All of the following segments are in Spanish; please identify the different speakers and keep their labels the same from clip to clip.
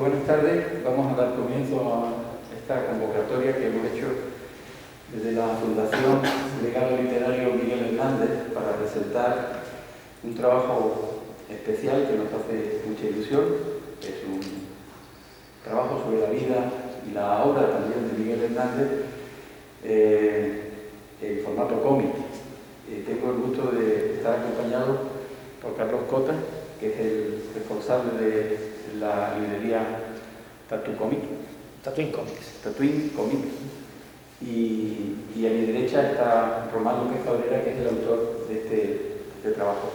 Speaker 1: buenas tardes. Vamos a dar comienzo a esta convocatoria que hemos hecho desde la Fundación Legado Literario Miguel Hernández para presentar un trabajo especial que nos hace mucha ilusión. Es un trabajo sobre la vida y la obra también de Miguel Hernández en formato cómic. Tengo el gusto de estar acompañado por Carlos Cota, que es el responsable de la librería Tatooine Comics. Y a mi derecha está Román López Cabrera, que es el autor de este trabajo.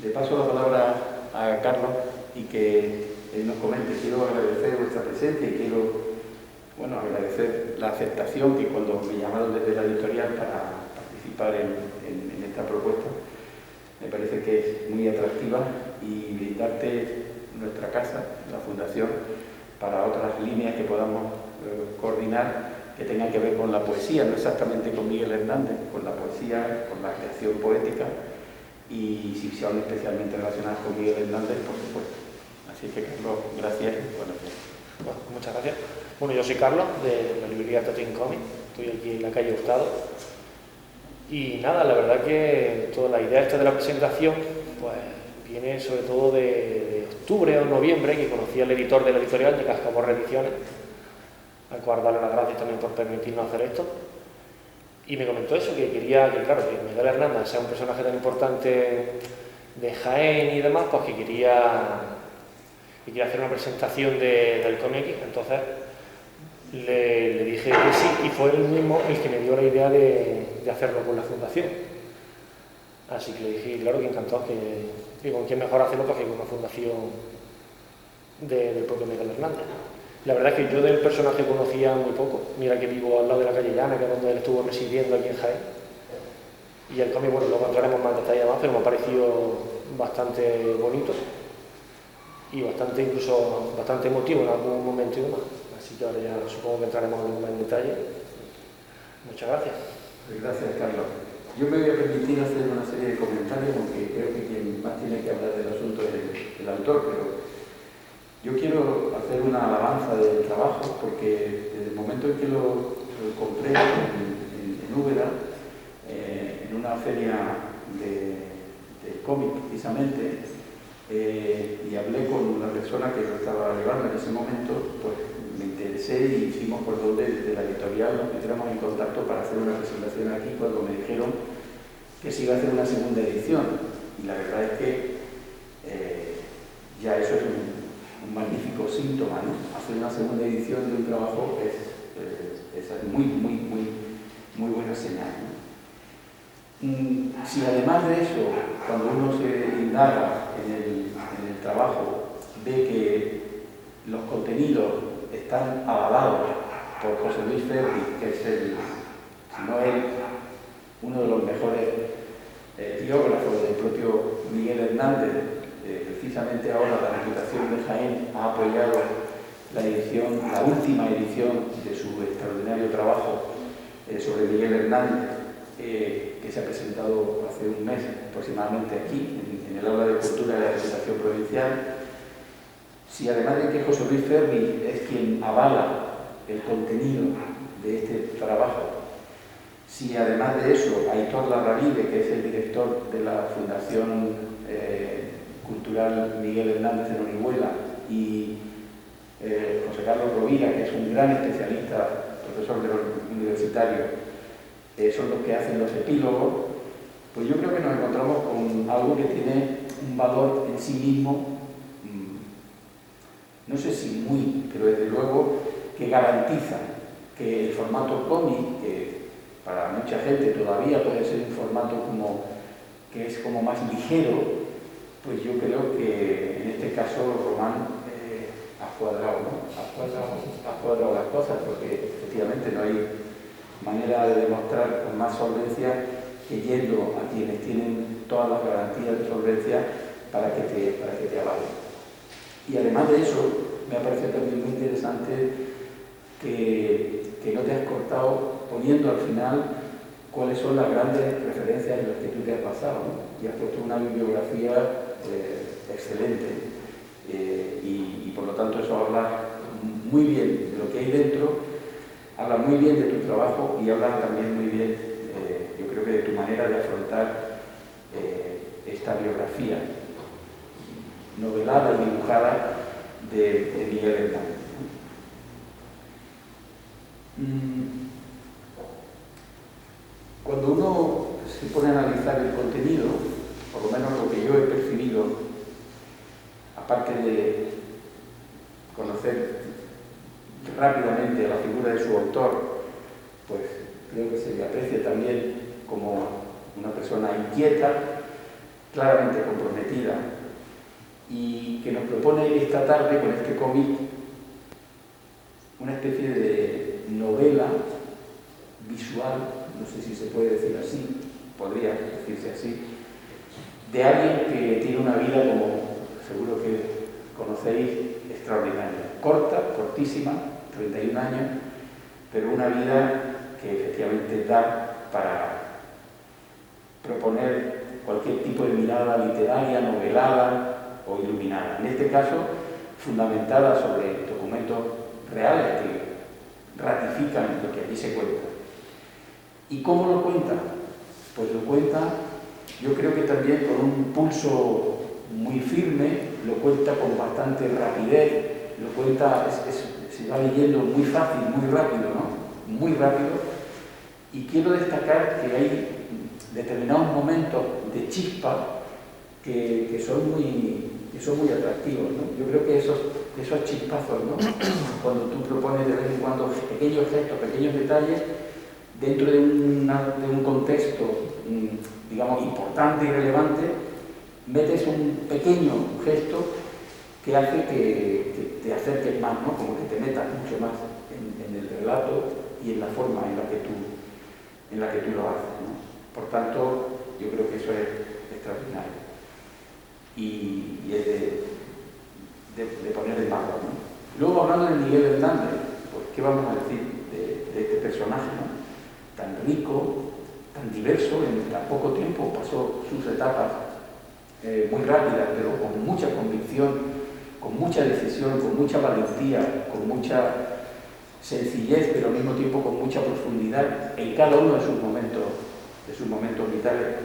Speaker 1: Le paso la palabra a Carlos y que él nos comente. Quiero agradecer vuestra presencia y quiero agradecer la aceptación que cuando me llamaron desde la editorial para participar en esta propuesta, me parece que es muy atractiva, y brindarte nuestra casa, la Fundación, para otras líneas que podamos coordinar que tengan que ver con la poesía, no exactamente con Miguel Hernández, con la poesía, con la creación poética, y si son especialmente relacionadas con Miguel Hernández, por supuesto. Así que, Carlos, gracias.
Speaker 2: Bueno, muchas gracias. Bueno, yo soy Carlos, de la librería Tatooine Comics, estoy aquí en la calle Hurtado. Y nada, la verdad que toda la idea esta de la presentación pues viene sobre todo de octubre o noviembre, que conocí al editor de la editorial, de Cascaborra Ediciones, al cual darle las gracias también por permitirnos hacer esto. Y me comentó eso, que quería que Miguel Hernández sea un personaje tan importante de Jaén y demás, pues que quería hacer una presentación del cómic. Entonces le dije que sí, y fue él mismo el que me dio la idea de hacerlo con la Fundación. Así que le dije, claro, que encantado, que con quién mejor hacerlo pues que con una fundación del propio Miguel Hernández. La verdad es que yo del personaje conocía muy poco. Mira que vivo al lado de la calle Llana, que es donde él estuvo residiendo aquí en Jaén. Y el cómic, bueno, luego entraremos más detalle más, pero me ha parecido bastante bonito y incluso bastante emotivo en algún momento y demás. Así que ahora ya supongo que entraremos más en detalle. Muchas gracias.
Speaker 1: Gracias, Carlos. Yo me voy a permitir hacer una serie de comentarios, aunque creo que quien más tiene que hablar del asunto es el autor, pero yo quiero hacer una alabanza del trabajo, porque desde el momento en que lo compré en Úbeda, en una feria de cómic precisamente, y hablé con la persona que lo estaba llevando en ese momento, pues me interesé y hicimos por donde desde la editorial nos pusiéramos en contacto para hacer una presentación aquí, cuando me dijeron que se iba a hacer una segunda edición. Y la verdad es que ya eso es un magnífico síntoma, ¿no? Hacer una segunda edición de un trabajo es muy buena señal, ¿no? Si además de eso, cuando uno se indaga en el trabajo, ve que los contenidos están avalados por José Luis Ferri, que es si no él, uno de los mejores biógrafos del propio Miguel Hernández, precisamente ahora la Diputación de Jaén ha apoyado la última edición de su extraordinario trabajo sobre Miguel Hernández, que se ha presentado hace un mes aproximadamente aquí, en el Aula de Cultura de la Diputación Provincial. Si además de que José Luis Ferri es quien avala el contenido de este trabajo, si además de eso Aitor Larravide, que es el director de la Fundación Cultural Miguel Hernández en Orihuela, y José Carlos Rovira, que es un gran especialista, profesor universitario, son los que hacen los epílogos, pues yo creo que nos encontramos con algo que tiene un valor en sí mismo, no sé si pero desde luego que garantiza que el formato cómic, que para mucha gente todavía puede ser un formato que es como más ligero, pues yo creo que en este caso Román ha cuadrado, ¿no? Ha cuadrado las cosas, porque efectivamente no hay manera de demostrar con más solvencia que yendo a quienes tienen todas las garantías de solvencia para que te avalen. Y además de eso, me ha parecido también muy interesante que no te has cortado poniendo al final cuáles son las grandes referencias en las que tú te has basado, ¿no? Y has puesto una bibliografía excelente. y por lo tanto eso habla muy bien de lo que hay dentro, habla muy bien de tu trabajo y habla también muy bien, yo creo que de tu manera de afrontar esta biografía novelada y dibujada de Miguel Hernández. Cuando uno se pone a analizar el contenido, por lo menos lo que yo he percibido, aparte de conocer rápidamente la figura de su autor, pues creo que se le aprecia también como una persona inquieta, claramente comprometida, y que nos propone esta tarde con este cómic una especie de novela visual, no sé si se puede decir así, podría decirse así, de alguien que tiene una vida, como seguro que conocéis, extraordinaria. Corta, cortísima, 31 años, pero una vida que efectivamente da para proponer cualquier tipo de mirada literaria, novelada o iluminada. En este caso, fundamentada sobre documentos reales que ratifican lo que aquí se cuenta. ¿Y cómo lo cuenta? Pues lo cuenta, yo creo que también con un pulso muy firme, lo cuenta con bastante rapidez, lo cuenta, se va leyendo muy fácil, muy rápido, ¿no? Muy rápido. Y quiero destacar que hay determinados momentos de chispa que son muy atractivos, ¿no? Yo creo que esos chispazos, ¿no? Cuando tú propones de vez en cuando pequeños gestos, pequeños detalles, dentro de un contexto, digamos, importante y relevante, metes un pequeño gesto que hace que te acerques más, ¿no? Como que te metas mucho más en el relato y en la forma en la que tú lo haces, ¿no? Por tanto, yo creo que eso es extraordinario y es de poner en valor, ¿no? Luego, hablando de Miguel Hernández, pues, ¿qué vamos a decir de este personaje, ¿no? Tan rico, tan diverso, en tan poco tiempo pasó sus etapas muy rápidas, pero con mucha convicción, con mucha decisión, con mucha valentía, con mucha sencillez, pero al mismo tiempo con mucha profundidad en cada uno de sus momentos vitales.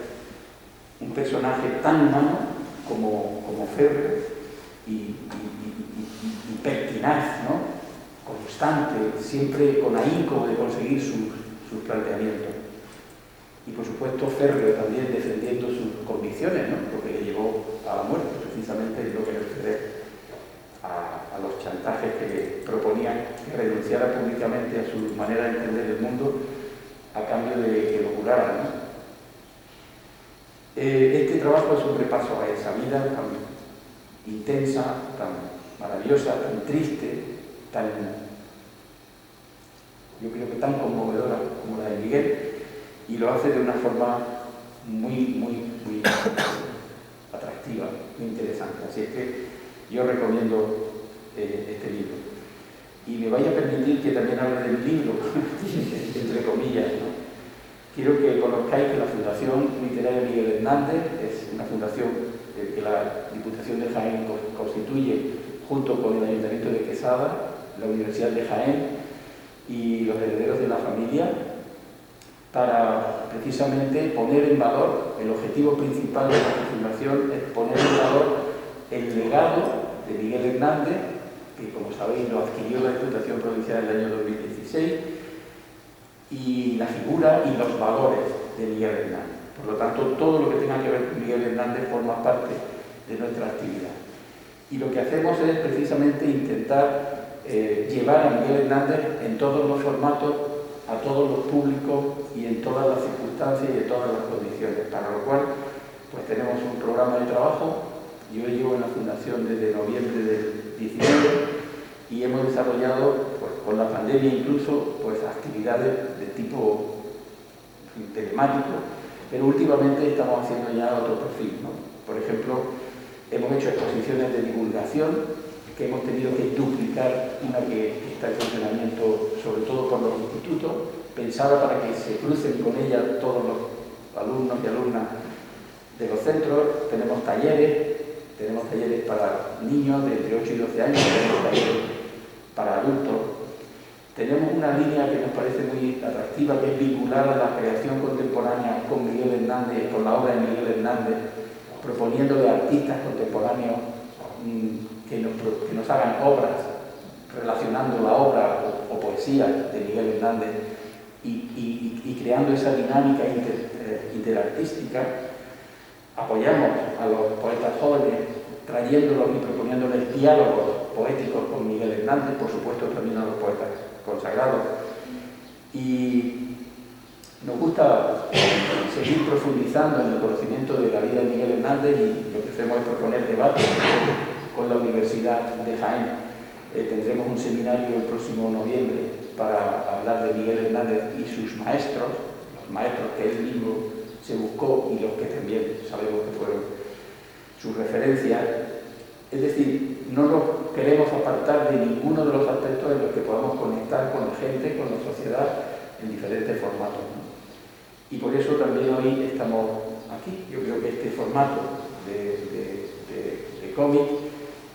Speaker 1: Un personaje tan humano como férreo y pertinaz, ¿no? Constante, siempre con ahínco de conseguir sus planteamientos. Y por supuesto férreo también defendiendo sus convicciones, ¿no? Lo que le llevó a la muerte, precisamente es lo que refiere a los chantajes que le proponían que renunciara públicamente a su manera de entender el mundo a cambio de que lo curaran, ¿no? Este trabajo es un repaso a esa vida tan intensa, tan maravillosa, tan triste, yo creo que tan conmovedora como la de Miguel, y lo hace de una forma muy atractiva, muy interesante. Así es que yo recomiendo este libro. Y me vaya a permitir que también hable del libro, entre comillas, ¿no? Quiero que conozcáis que la Fundación Literaria Miguel Hernández es una fundación que la Diputación de Jaén constituye junto con el Ayuntamiento de Quesada, la Universidad de Jaén y los herederos de la familia, para precisamente poner en valor, el objetivo principal de la fundación es poner en valor el legado de Miguel Hernández, que como sabéis lo adquirió la Diputación Provincial en el año 2016, y la figura y los valores de Miguel Hernández. Por lo tanto, todo lo que tenga que ver con Miguel Hernández forma parte de nuestra actividad. Y lo que hacemos es precisamente intentar llevar a Miguel Hernández en todos los formatos, a todos los públicos y en todas las circunstancias y en todas las condiciones, para lo cual pues tenemos un programa de trabajo. Yo llevo en la Fundación desde noviembre del 19 y hemos desarrollado, pues, con la pandemia incluso, pues, actividades de tipo telemático, pero últimamente estamos haciendo ya otro perfil, ¿no? Por ejemplo, hemos hecho exposiciones de divulgación que hemos tenido que duplicar, una que está en funcionamiento sobre todo por los institutos, pensada para que se crucen con ella todos los alumnos y alumnas de los centros. Tenemos talleres tenemos talleres para niños de entre 8 y 12 años, tenemos talleres para adultos. Tenemos una línea que nos parece muy atractiva, que es vinculada a la creación contemporánea con Miguel Hernández, con la obra de Miguel Hernández, proponiéndole a artistas contemporáneos que nos hagan obras, relacionando la obra o poesía de Miguel Hernández y creando esa dinámica interartística. Apoyamos a los poetas jóvenes, trayéndolos y proponiéndoles diálogos poéticos con Miguel Hernández, por supuesto también a los poetas consagrados. Y nos gusta seguir profundizando en el conocimiento de la vida de Miguel Hernández y lo que hacemos es proponer debates con la Universidad de Jaén. Tendremos un seminario el próximo noviembre para hablar de Miguel Hernández y sus maestros, los maestros que él mismo se buscó y los que también sabemos que fueron sus referencias. Es decir, no nos queremos apartar de ninguno de los aspectos en los que podamos conectar con la gente, con la sociedad, en diferentes formatos, ¿no? Y por eso también hoy estamos aquí. Yo creo que este formato de cómic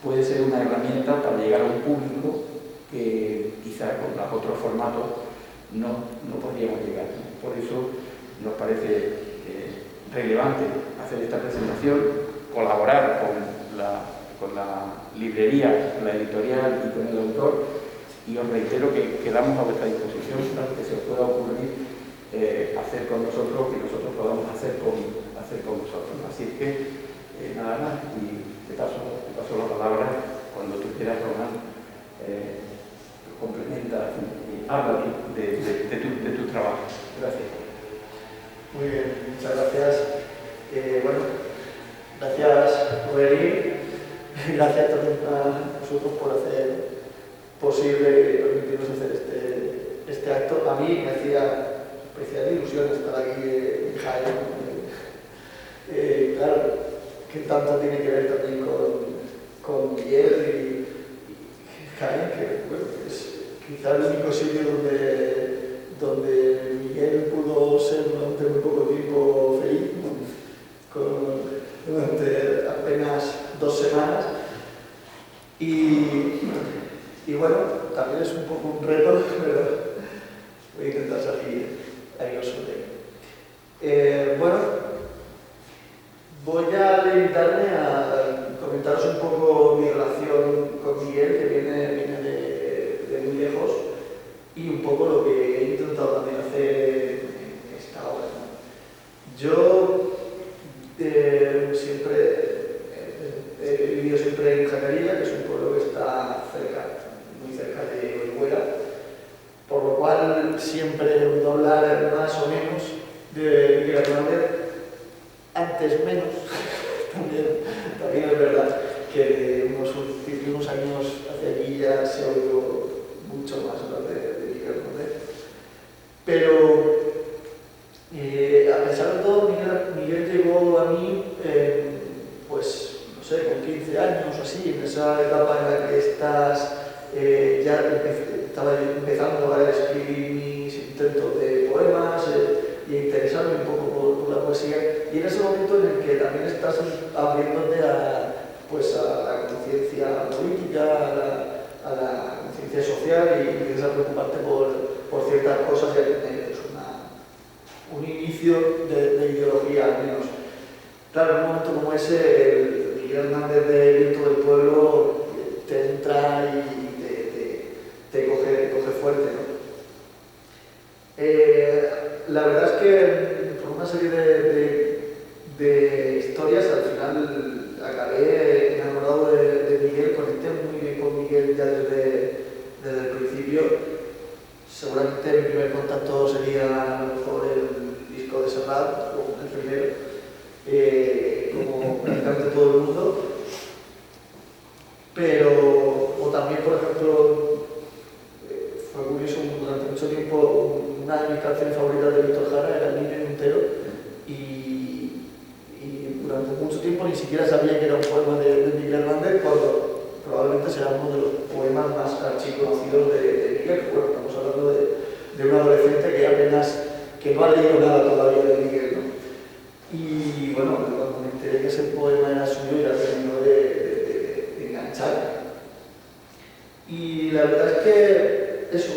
Speaker 1: puede ser una herramienta para llegar a un público que quizá con los otros formatos no podríamos llegar, ¿no? Por eso nos parece relevante hacer esta presentación, colaborar con la librería, con la editorial y con el autor, y os reitero que quedamos a vuestra disposición para lo que se os pueda ocurrir hacer con nosotros, que nosotros podamos hacer con vosotros. Así es que nada más, y te paso la palabra cuando tú quieras, Román. Complementa y habla de tu trabajo. Gracias.
Speaker 3: Muy bien, muchas gracias. Bueno, gracias, Noelí. Gracias también a vosotros por hacer posible permitirnos hacer este acto. A mí me hacía especial ilusión estar aquí en Jaén. Claro, que tanto tiene que ver también con Miguel y Jaén, que bueno, es quizá el único sitio donde Miguel pudo ser durante muy poco tiempo feliz, durante apenas 2 semanas. Y bueno, también es un poco un reto, pero voy a intentar salir airoso de bueno, voy a limitarme a comentaros un poco mi relación con Miguel, que viene de muy lejos, y un poco lo que he intentado también hacer en esta obra, ¿no? Yo he vivido siempre en Jacarería, que es un pueblo que está muy cerca de Orihuela, por lo cual siempre he oído hablar más o menos de Miguel Hernández, antes menos, también es verdad que de unos años hacia allí ya se ha oído mucho más hablar de Miguel Hernández. Pero a pesar de todo, Miguel llegó a mí, pues, no sé, con 15 años o así, en esa etapa en la que estás, estaba empezando a escribir mis intentos de poemas y interesarme un poco por la poesía, y en ese momento en el que también estás abriéndote a la conciencia política, a la conciencia social, y empiezas a preocuparte por ciertas cosas y a tener un inicio de ideología al menos. Claro, en un momento como ese, el Miguel Hernández de Viento del Pueblo te entra y te coge fuerte, ¿no? La verdad es que por una serie de historias al final acabé enamorado de Miguel, conecté muy bien con Miguel ya desde el principio. Seguramente mi primer contacto sería a lo mejor el disco de Serrat, o el primero, como prácticamente todo el mundo. Pero, o también, por ejemplo, fue curioso, durante mucho tiempo una de mis canciones favoritas de Víctor Jara era El niño entero, y durante mucho tiempo ni siquiera sabía que era un poema de Miguel Hernández, cuando probablemente será uno de los poemas más archiconocidos de Miguel. Bueno, estamos hablando de un adolescente que no ha leído nada todavía de Miguel, ¿no? Y bueno, cuando me enteré que ese poema era suyo, ya terminó de la verdad es que eso,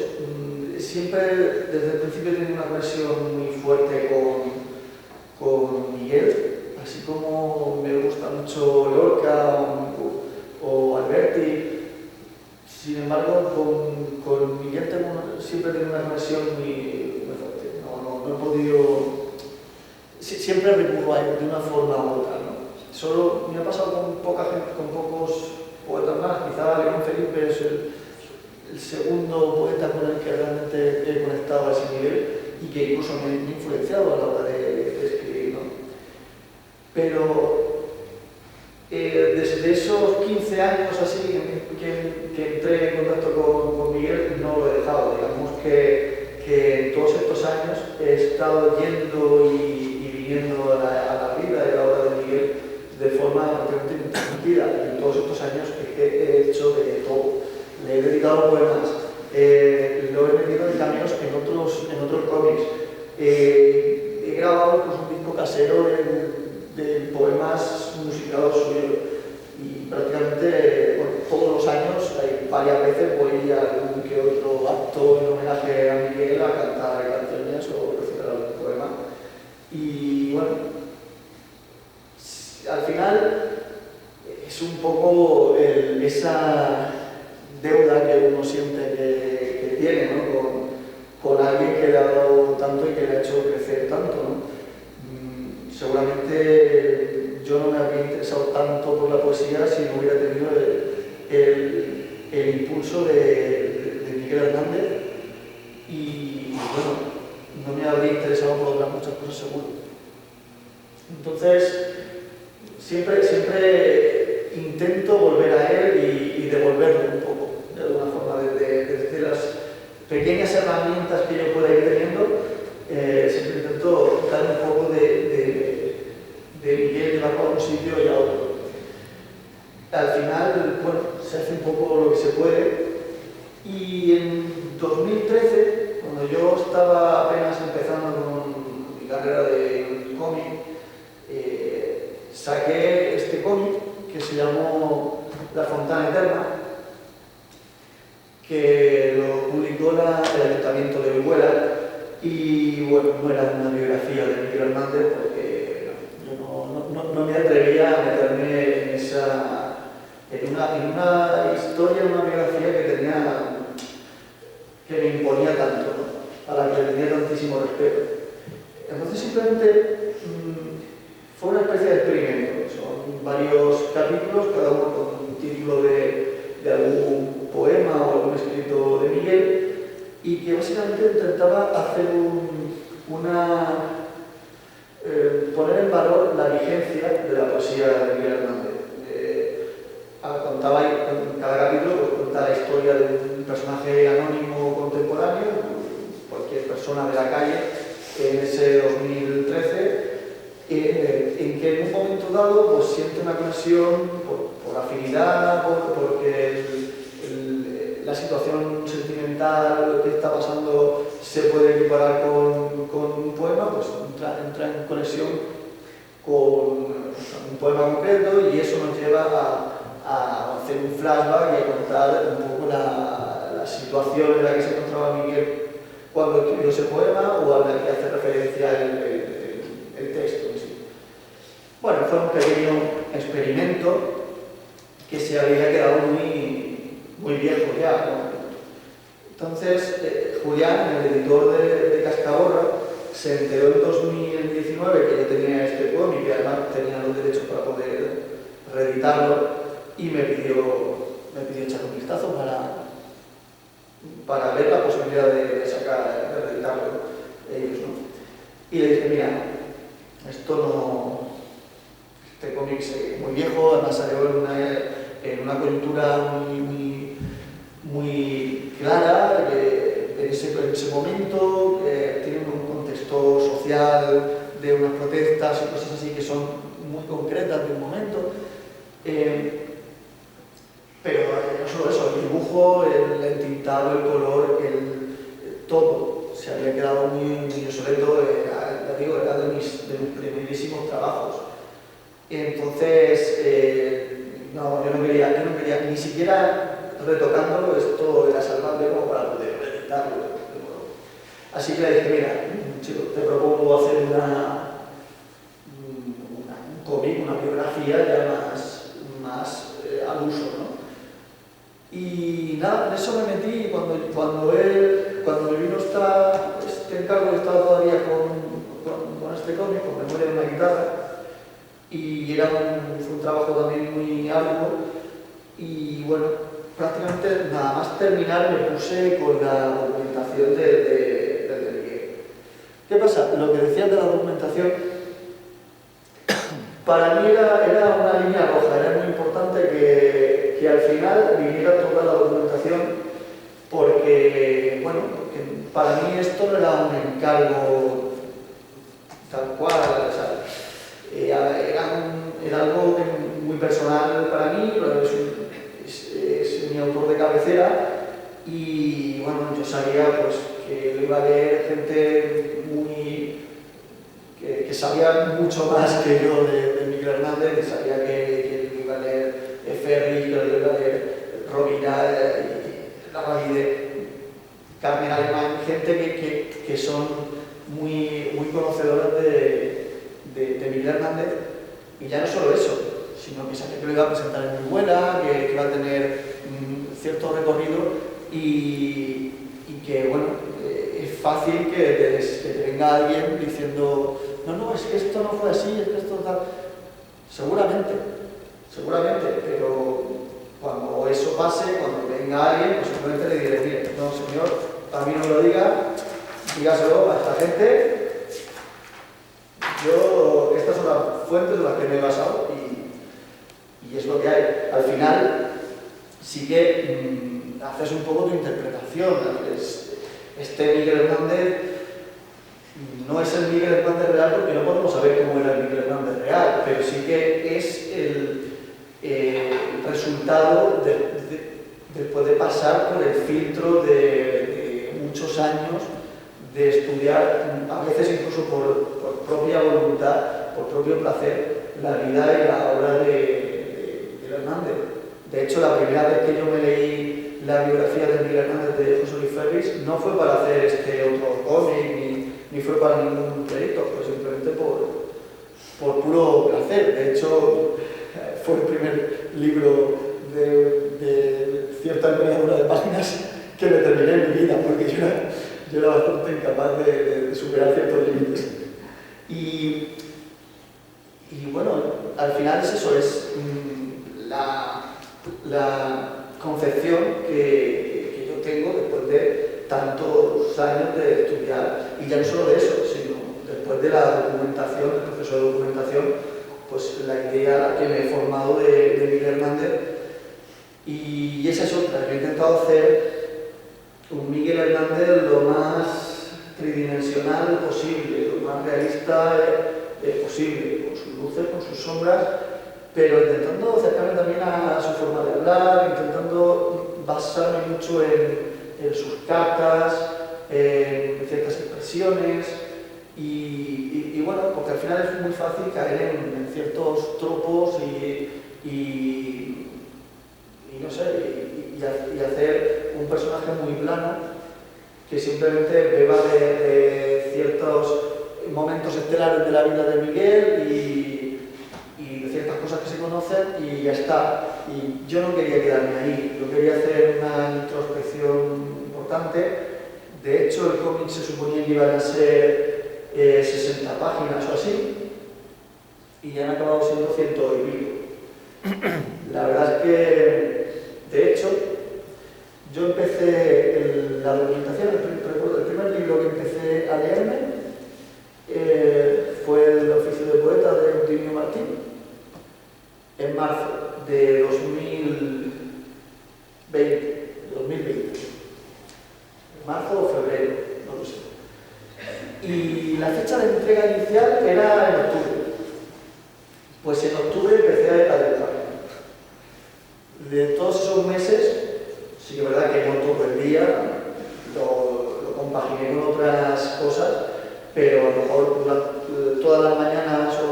Speaker 3: siempre desde el principio he tenido una conexión muy fuerte con Miguel, así como me gusta mucho Lorca o Alberti. Sin embargo, con Miguel siempre he tenido una conexión muy fuerte. No he podido... Siempre recurro a él de una forma u otra, ¿no? Solo me ha pasado con poca gente, con pocos poetas más. Quizá León Felipe es el segundo poeta con el que realmente he conectado a ese nivel y que incluso me ha influenciado a la hora de escribir, ¿no? Pero desde esos 15 años así que entré en contacto con Miguel, no lo he dejado. Digamos que en todos estos años he estado yendo y viniendo a la vida y a la obra de Miguel de forma prácticamente interrumpida. Y en todos estos años he hecho de todo. Le he dedicado poemas, lo he metido en cameos en otros cómics. He grabado pues, un disco casero de poemas musicados suyos. Y prácticamente todos los años, varias veces, voy a algún que otro acto en homenaje a Miguel a cantar canciones o recitar algún poema. Y bueno, al final es un poco esa deuda que uno siente que tiene, ¿no? con alguien que le ha dado tanto y que le ha hecho crecer tanto, ¿no? Seguramente yo no me habría interesado tanto por la poesía si no hubiera tenido el impulso de Miguel Hernández y bueno, no me habría interesado por otras muchas cosas seguro. Entonces, siempre intento volver a él y devolverle un poco, de alguna forma, desde las pequeñas herramientas que yo pueda ir teniendo, siempre intento dar un poco de Miguel, llevarlo a un sitio y a otro. Al final, bueno, se hace un poco lo que se puede. Y en 2013, cuando yo estaba apenas empezando con mi carrera de cómic, saqué este cómic que se llamó La Fontana Eterna, que lo publicó el Ayuntamiento de Orihuela. Y bueno, no era una biografía de Miguel Hernández porque yo no me atrevía a meterme en una historia, una biografía que me imponía tanto, ¿no? A la que le tenía tantísimo respeto. Entonces simplemente fue una especie de experimento. Son varios capítulos, cada uno con un título de algún poema o algún escrito de Miguel, y que básicamente intentaba hacer poner en valor la vigencia de la poesía de Miguel Hernández. Contaba en cada capítulo pues, cuenta la historia de un personaje anónimo contemporáneo, cualquier persona de la calle, en ese 2013, en que en un momento dado pues, siente una conexión por afinidad, porque la situación sentimental que está pasando se puede equiparar con un poema, pues entra en conexión con un poema concreto y eso nos lleva a hacer un flashback y a contar un poco la situación en la que se encontraba Miguel cuando escribió ese poema o a la que hace referencia el texto en sí. Bueno, fue un pequeño experimento que se había quedado muy viejo ya, ¿no? Entonces, Julián, el editor de Cascaborra, se enteró en 2019 que yo tenía este cómic y además tenía los derechos para poder reeditarlo y me pidió echar un vistazo para ver la posibilidad de reeditarlo ellos, ¿no? Y le dije, mira, este cómic es muy viejo, además salió en una coyuntura muy clara, en ese momento, tiene un contexto social de unas protestas y cosas así que son muy concretas de un momento. Pero no solo eso, el dibujo, el entintado, el color, todo se había quedado muy obsoleto, era de mis primerísimos trabajos. Entonces, yo no quería ni siquiera retocando, esto era salvable como para poder editarlo de nuevo. Así que le dije, mira, chico, te propongo hacer un cómic, una biografía ya más al uso, ¿no? Y nada, en eso me metí y cuando me vino este encargo, yo estaba todavía con este cómic, con Memoria de una guitarra, y fue un trabajo también muy arduo, y bueno, prácticamente nada más terminar me puse con la documentación de Miguel. ¿Qué pasa? Lo que decías de la documentación, para mí era una línea roja, era muy importante que al final viniera toda la documentación, porque para mí esto no era un encargo tal cual, o sea, era algo muy personal para mí, es mi autor de cabecera, y bueno, yo sabía pues, que lo iba a leer gente que sabía mucho más que yo de Miguel Hernández, que sabía que lo iba a leer Ferri, que lo iba a leer Rovira, la Valide, Carmen Alemán, gente que son muy conocedoras de Miguel Hernández, y ya no solo eso, sino que sabía que lo iba a presentar en Vihuela, que iba a tener cierto recorrido y que, bueno, es fácil que te venga alguien diciendo no, es que esto no fue así, es que esto tal... Seguramente, pero cuando eso pase, cuando venga alguien, pues simplemente le diré, mire, no señor, a mí no me lo diga, dígaselo a esta gente. Estas son las fuentes de las que me he basado y es lo que hay. Al final, sí que haces un poco tu interpretación. Este Miguel Hernández no es el Miguel Hernández real porque no podemos saber cómo era el Miguel Hernández real, pero sí que es el resultado después de pasar por el filtro de muchos años de estudiar, a veces incluso por propia voluntad, por propio placer, la vida y la obra de Hernández. De hecho, la primera vez que yo me leí la biografía de Miguel Hernández de José Luis Ferris no fue para hacer este otro cómic, ni fue para ningún proyecto, fue simplemente por puro placer. De hecho, fue el primer libro de cierta envergadura de páginas que me terminé en mi vida, porque yo era bastante incapaz de superar ciertos límites. Y bueno, al final es eso, es la concepción que yo tengo después de tantos años de estudiar, y ya no solo de eso, sino después de la documentación, el proceso de documentación, pues la idea que me he formado de Miguel Hernández, y esa es otra. Yo he intentado hacer un Miguel Hernández lo más tridimensional posible, lo más realista posible, con sus luces, con sus sombras, pero intentando acercarme también a su forma de hablar, intentando basarme mucho en sus cartas, en ciertas expresiones, y bueno, porque al final es muy fácil caer en ciertos tropos y no sé, y hacer un personaje muy plano que simplemente beba de ciertos momentos estelares de la vida de Miguel y de ciertas cosas que se conocen y ya está. Y yo no quería quedarme ahí, yo quería hacer una introspección importante. De hecho, el cómic se suponía que iban a ser 60 páginas o así, y ya han acabado siendo 100 y pico. La verdad es que, de hecho, yo empecé la documentación, recuerdo, el primer libro que empecé a leerme fue El oficio de poeta de Eutimio Martín, en marzo de 2020. Marzo o febrero, no lo sé. Y la fecha de entrega inicial era en octubre. Pues en octubre empecé a dibujar. De todos esos meses, sí que es verdad que no todo el día, lo compaginé con otras cosas, pero a lo mejor todas las mañanas o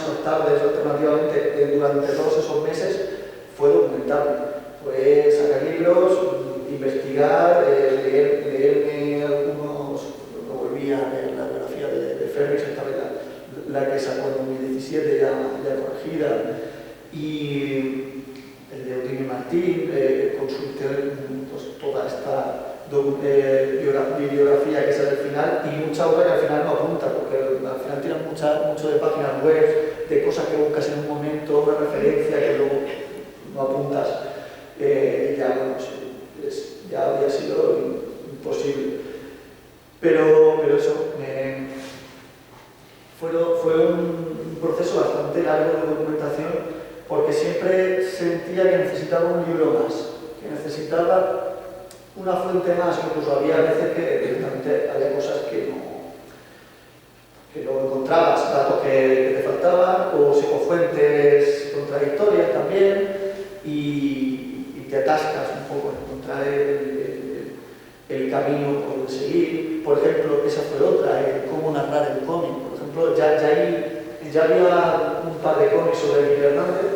Speaker 3: las tardes alternativamente durante todos esos meses fue documentarme. Fue sacar libros, investigar, leerme algunos, lo volví a leer la biografía de Ferris, esta vez la que sacó en 2017 ya corregida, y el de Eugenio Martín, consulté pues, toda esta bibliografía que sale al final, y mucha obra que al final no apunta, porque al final tiran mucho de páginas web, de cosas que buscas en un momento, una referencia que luego no apuntas, ya habría sido imposible. Pero eso, fue un proceso bastante largo de documentación, porque siempre sentía que necesitaba un libro más, que necesitaba una fuente más. Incluso había veces que directamente había cosas que no encontrabas, datos que te faltaban, o fuentes contradictorias también, y te atascas un poco en encontrar el camino por donde seguir. Por ejemplo, esa fue otra, cómo narrar el cómic. Por ejemplo, ya había un par de cómics sobre Miguel Hernández,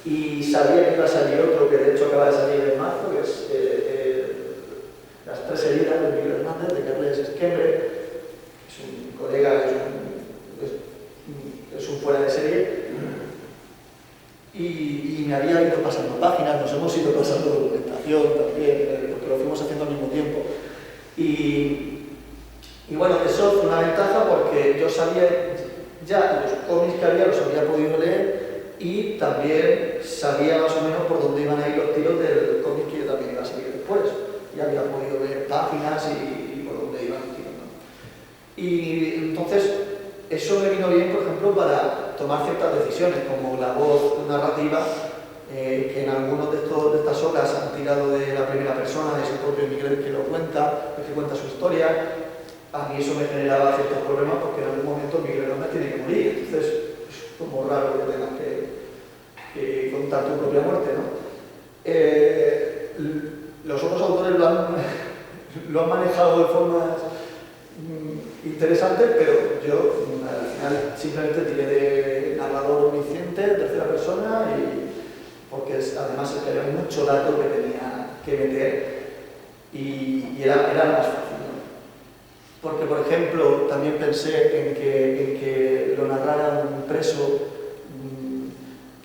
Speaker 3: y sabía que iba a salir otro, que de hecho acaba de salir en marzo, que es Las tres heridas de Miguel Hernández, de Carles Esquembre, que es un colega, es un fuera de serie, y me había ido pasando páginas, nos hemos ido pasando documentación también, porque lo fuimos haciendo al mismo tiempo. Y bueno, eso fue una ventaja, porque yo sabía ya los cómics que había, los había podido leer, y también sabía más o menos por dónde iban a ir los tiros del cómic que yo también iba a seguir después. Ya había podido ver páginas y por dónde iban tirando. Y entonces eso me vino bien, por ejemplo, para tomar ciertas decisiones, como la voz narrativa, que en algunos de estas obras han tirado de la primera persona, es el propio Miguel que lo cuenta, que cuenta su historia. A mí eso me generaba ciertos problemas, porque en algún momento Miguel Hernández tiene que morir, entonces es como raro que tengas que contar tu propia muerte, ¿no? Los otros autores lo han manejado de formas interesantes, pero yo al final simplemente tiré de narrador omnisciente, tercera persona, porque además es que había mucho dato que tenía que meter, y era más fácil, ¿no? Porque, por ejemplo, también pensé en que lo narrara un preso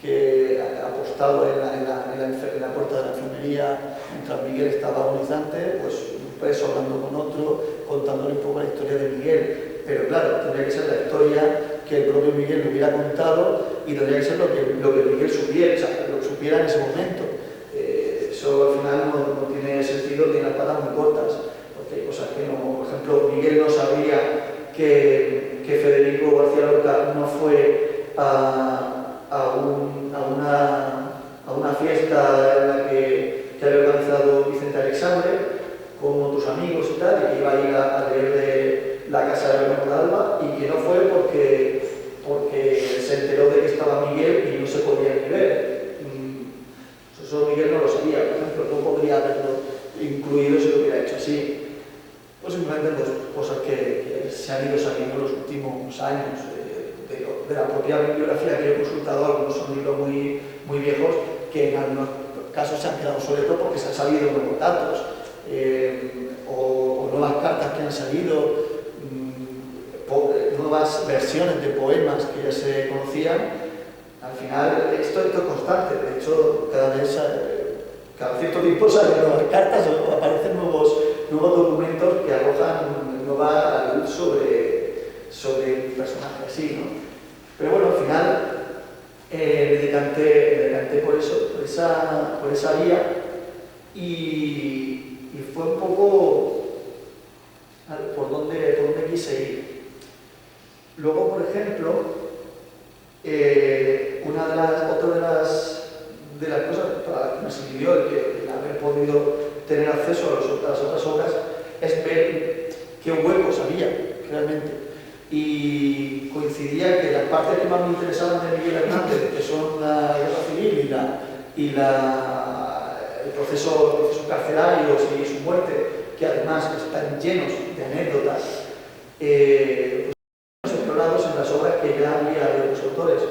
Speaker 3: que apostado en la puerta de la enfermería mientras Miguel estaba agonizante, pues un preso hablando con otro, contándole un poco la historia de Miguel. Pero claro, tendría que ser la historia que el propio Miguel le hubiera contado, y tendría que ser lo que Miguel supiera, o sea, lo que supiera en ese momento. Eso al final no tiene sentido, tiene las patas muy cortas, porque hay cosas que no. Por ejemplo, Miguel no sabía que Federico García Lorca no fue a una fiesta en la que había organizado Vicente Alexandre con otros amigos y tal, y que iba a ir a leer de La Casa de la Alba, y que no fue porque se enteró de que estaba Miguel y no se podía ni ver. Eso Miguel no lo sabía, por ejemplo, no podría haberlo incluido si lo hubiera hecho así. Pues simplemente cosas que se han ido saliendo en los últimos años. De la propia bibliografía que he consultado, algunos son libros muy viejos, que en algunos casos se han quedado obsoletos porque se han salido nuevos datos, o nuevas cartas que han salido, nuevas versiones de poemas que ya se conocían. Al final, esto es constante. De hecho, cada cierto tiempo salen nuevas cartas o aparecen nuevos documentos que arrojan nueva luz sobre un personaje así, ¿no? Pero bueno, al final me decanté por eso, por esa vía, y fue un poco por dónde quise ir. Luego, por ejemplo, otra de las cosas para las que me sirvió el haber podido tener acceso a las otras obras es ver qué huecos había realmente. Y coincidía que las partes que más me interesaban de Miguel Hernández, que son la guerra civil y el proceso carcelario y su muerte, que además están llenos de anécdotas, pues explorados en las obras que ya había de los autores.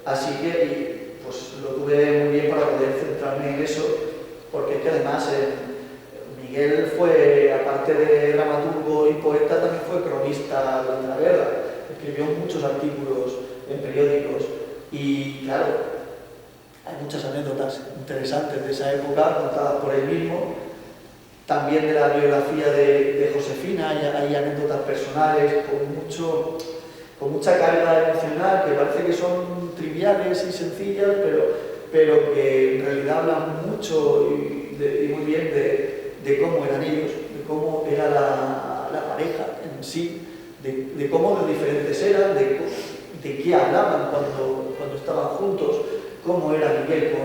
Speaker 3: Así que pues lo tuve muy bien para poder centrarme en eso, porque es que además además Miguel fue, aparte de dramaturgo y poeta, también fue cronista durante la guerra. Escribió muchos artículos en periódicos y, claro, hay muchas anécdotas interesantes de esa época contadas por él mismo. También de la biografía de Josefina hay anécdotas personales con mucha carga emocional que parece que son triviales y sencillas, pero que en realidad hablan mucho y muy bien de cómo eran ellos, de cómo era la pareja en sí, de cómo de diferentes eran, de qué hablaban cuando estaban juntos, cómo era Miguel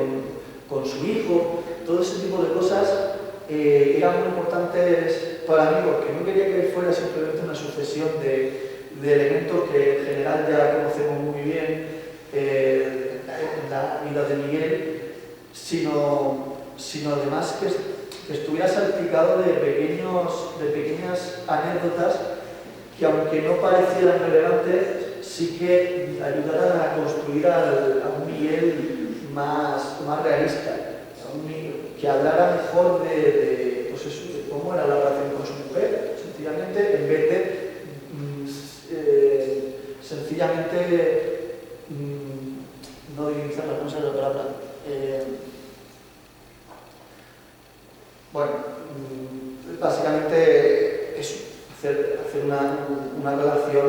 Speaker 3: con su hijo. Todo ese tipo de cosas eran muy importantes para mí, porque no quería que fuera simplemente una sucesión de elementos que en general ya conocemos muy bien en la vida de Miguel, sino además que estuviera salpicado de pequeñas anécdotas que, aunque no parecieran relevantes, sí que ayudaran a construir a un Miguel más realista, que hablara mejor de cómo era la relación con su mujer, sencillamente, en vez de no divinizar la cosa de la palabra. Básicamente eso, hacer una relación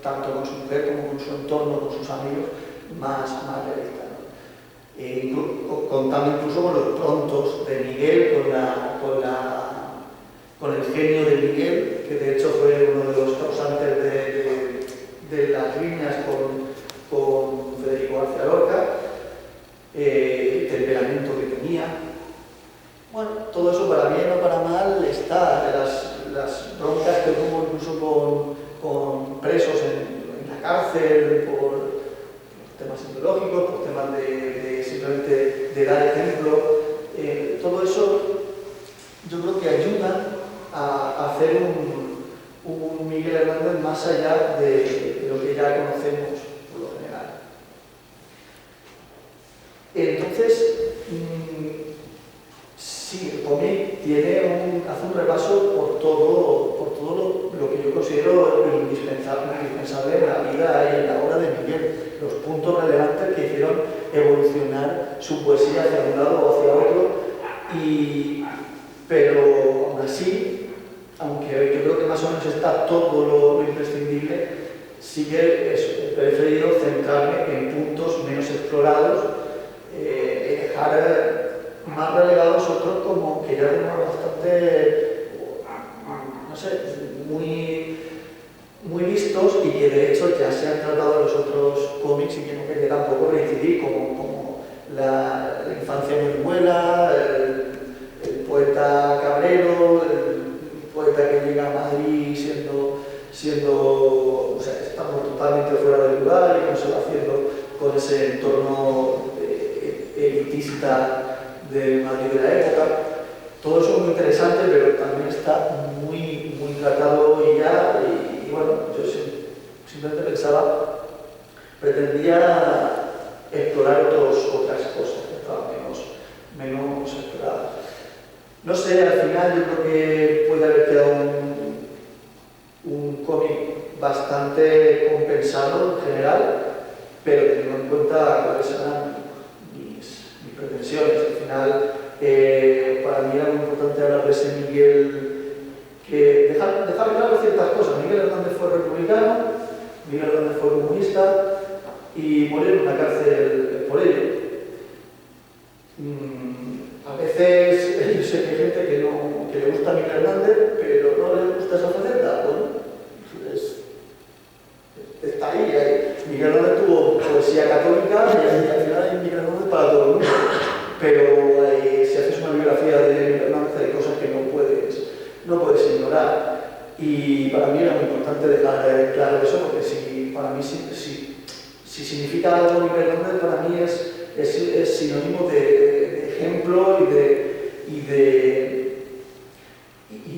Speaker 3: tanto con su mujer como con su entorno, con sus amigos, más realista, ¿no? Contando incluso con los prontos de Miguel, con el genio de Miguel, que de hecho fue uno de los causantes de las riñas con Federico García Lorca, el temperamento que tenía. Bueno, todo eso para bien o para mal está, las broncas que tuvo incluso con presos en la cárcel, por temas ideológicos, por temas de simplemente de dar ejemplo. Todo eso yo creo que ayuda a hacer un Miguel Hernández más allá de lo que ya conocemos por lo general. Entonces, sí, el cómic hace un repaso por todo lo que yo considero indispensable en la vida y en la obra de Miguel, los puntos relevantes que hicieron evolucionar su poesía hacia un lado o hacia otro, pero aún así, aunque yo creo que más o menos está todo lo imprescindible, sí que he preferido centrarme en puntos menos explorados y dejar más relegados otros como que ya tenemos bastante, no sé, muy vistos y que de hecho ya se han tratado en los otros cómics y que no quería tampoco reincidir, como la infancia en Venezuela, el poeta Cabrero, el poeta que llega a Madrid siendo, o sea, estamos totalmente fuera de lugar y no se va haciendo con ese entorno elitista de Madrid de la época. Todo eso es muy interesante, pero también está muy tratado y ya, y bueno, yo simplemente pretendía explorar otras cosas que estaban menos exploradas. No sé, al final yo creo que puede haber quedado un cómic bastante compensado en general, pero teniendo en cuenta cuáles eran mis pretensiones. Al final, para mí era muy importante hablar de ese Miguel, que dejar claro ciertas cosas. Miguel Hernández fue republicano, Miguel Hernández fue comunista y murió en una cárcel por ello. A veces yo sé que hay gente que le gusta a Miguel Hernández, pero no le gusta esa faceta. Bueno, está ahí. Miguel Hernández tuvo poesía católica y al final hay Miguel Hernández para todo el mundo. Pero si haces una biografía de Miguel Hernández hay cosas que no puedes ignorar. Y para mí era muy importante dejar claro eso, porque para mí si significa algo Miguel Hernández, para mí es sinónimo de ejemplo y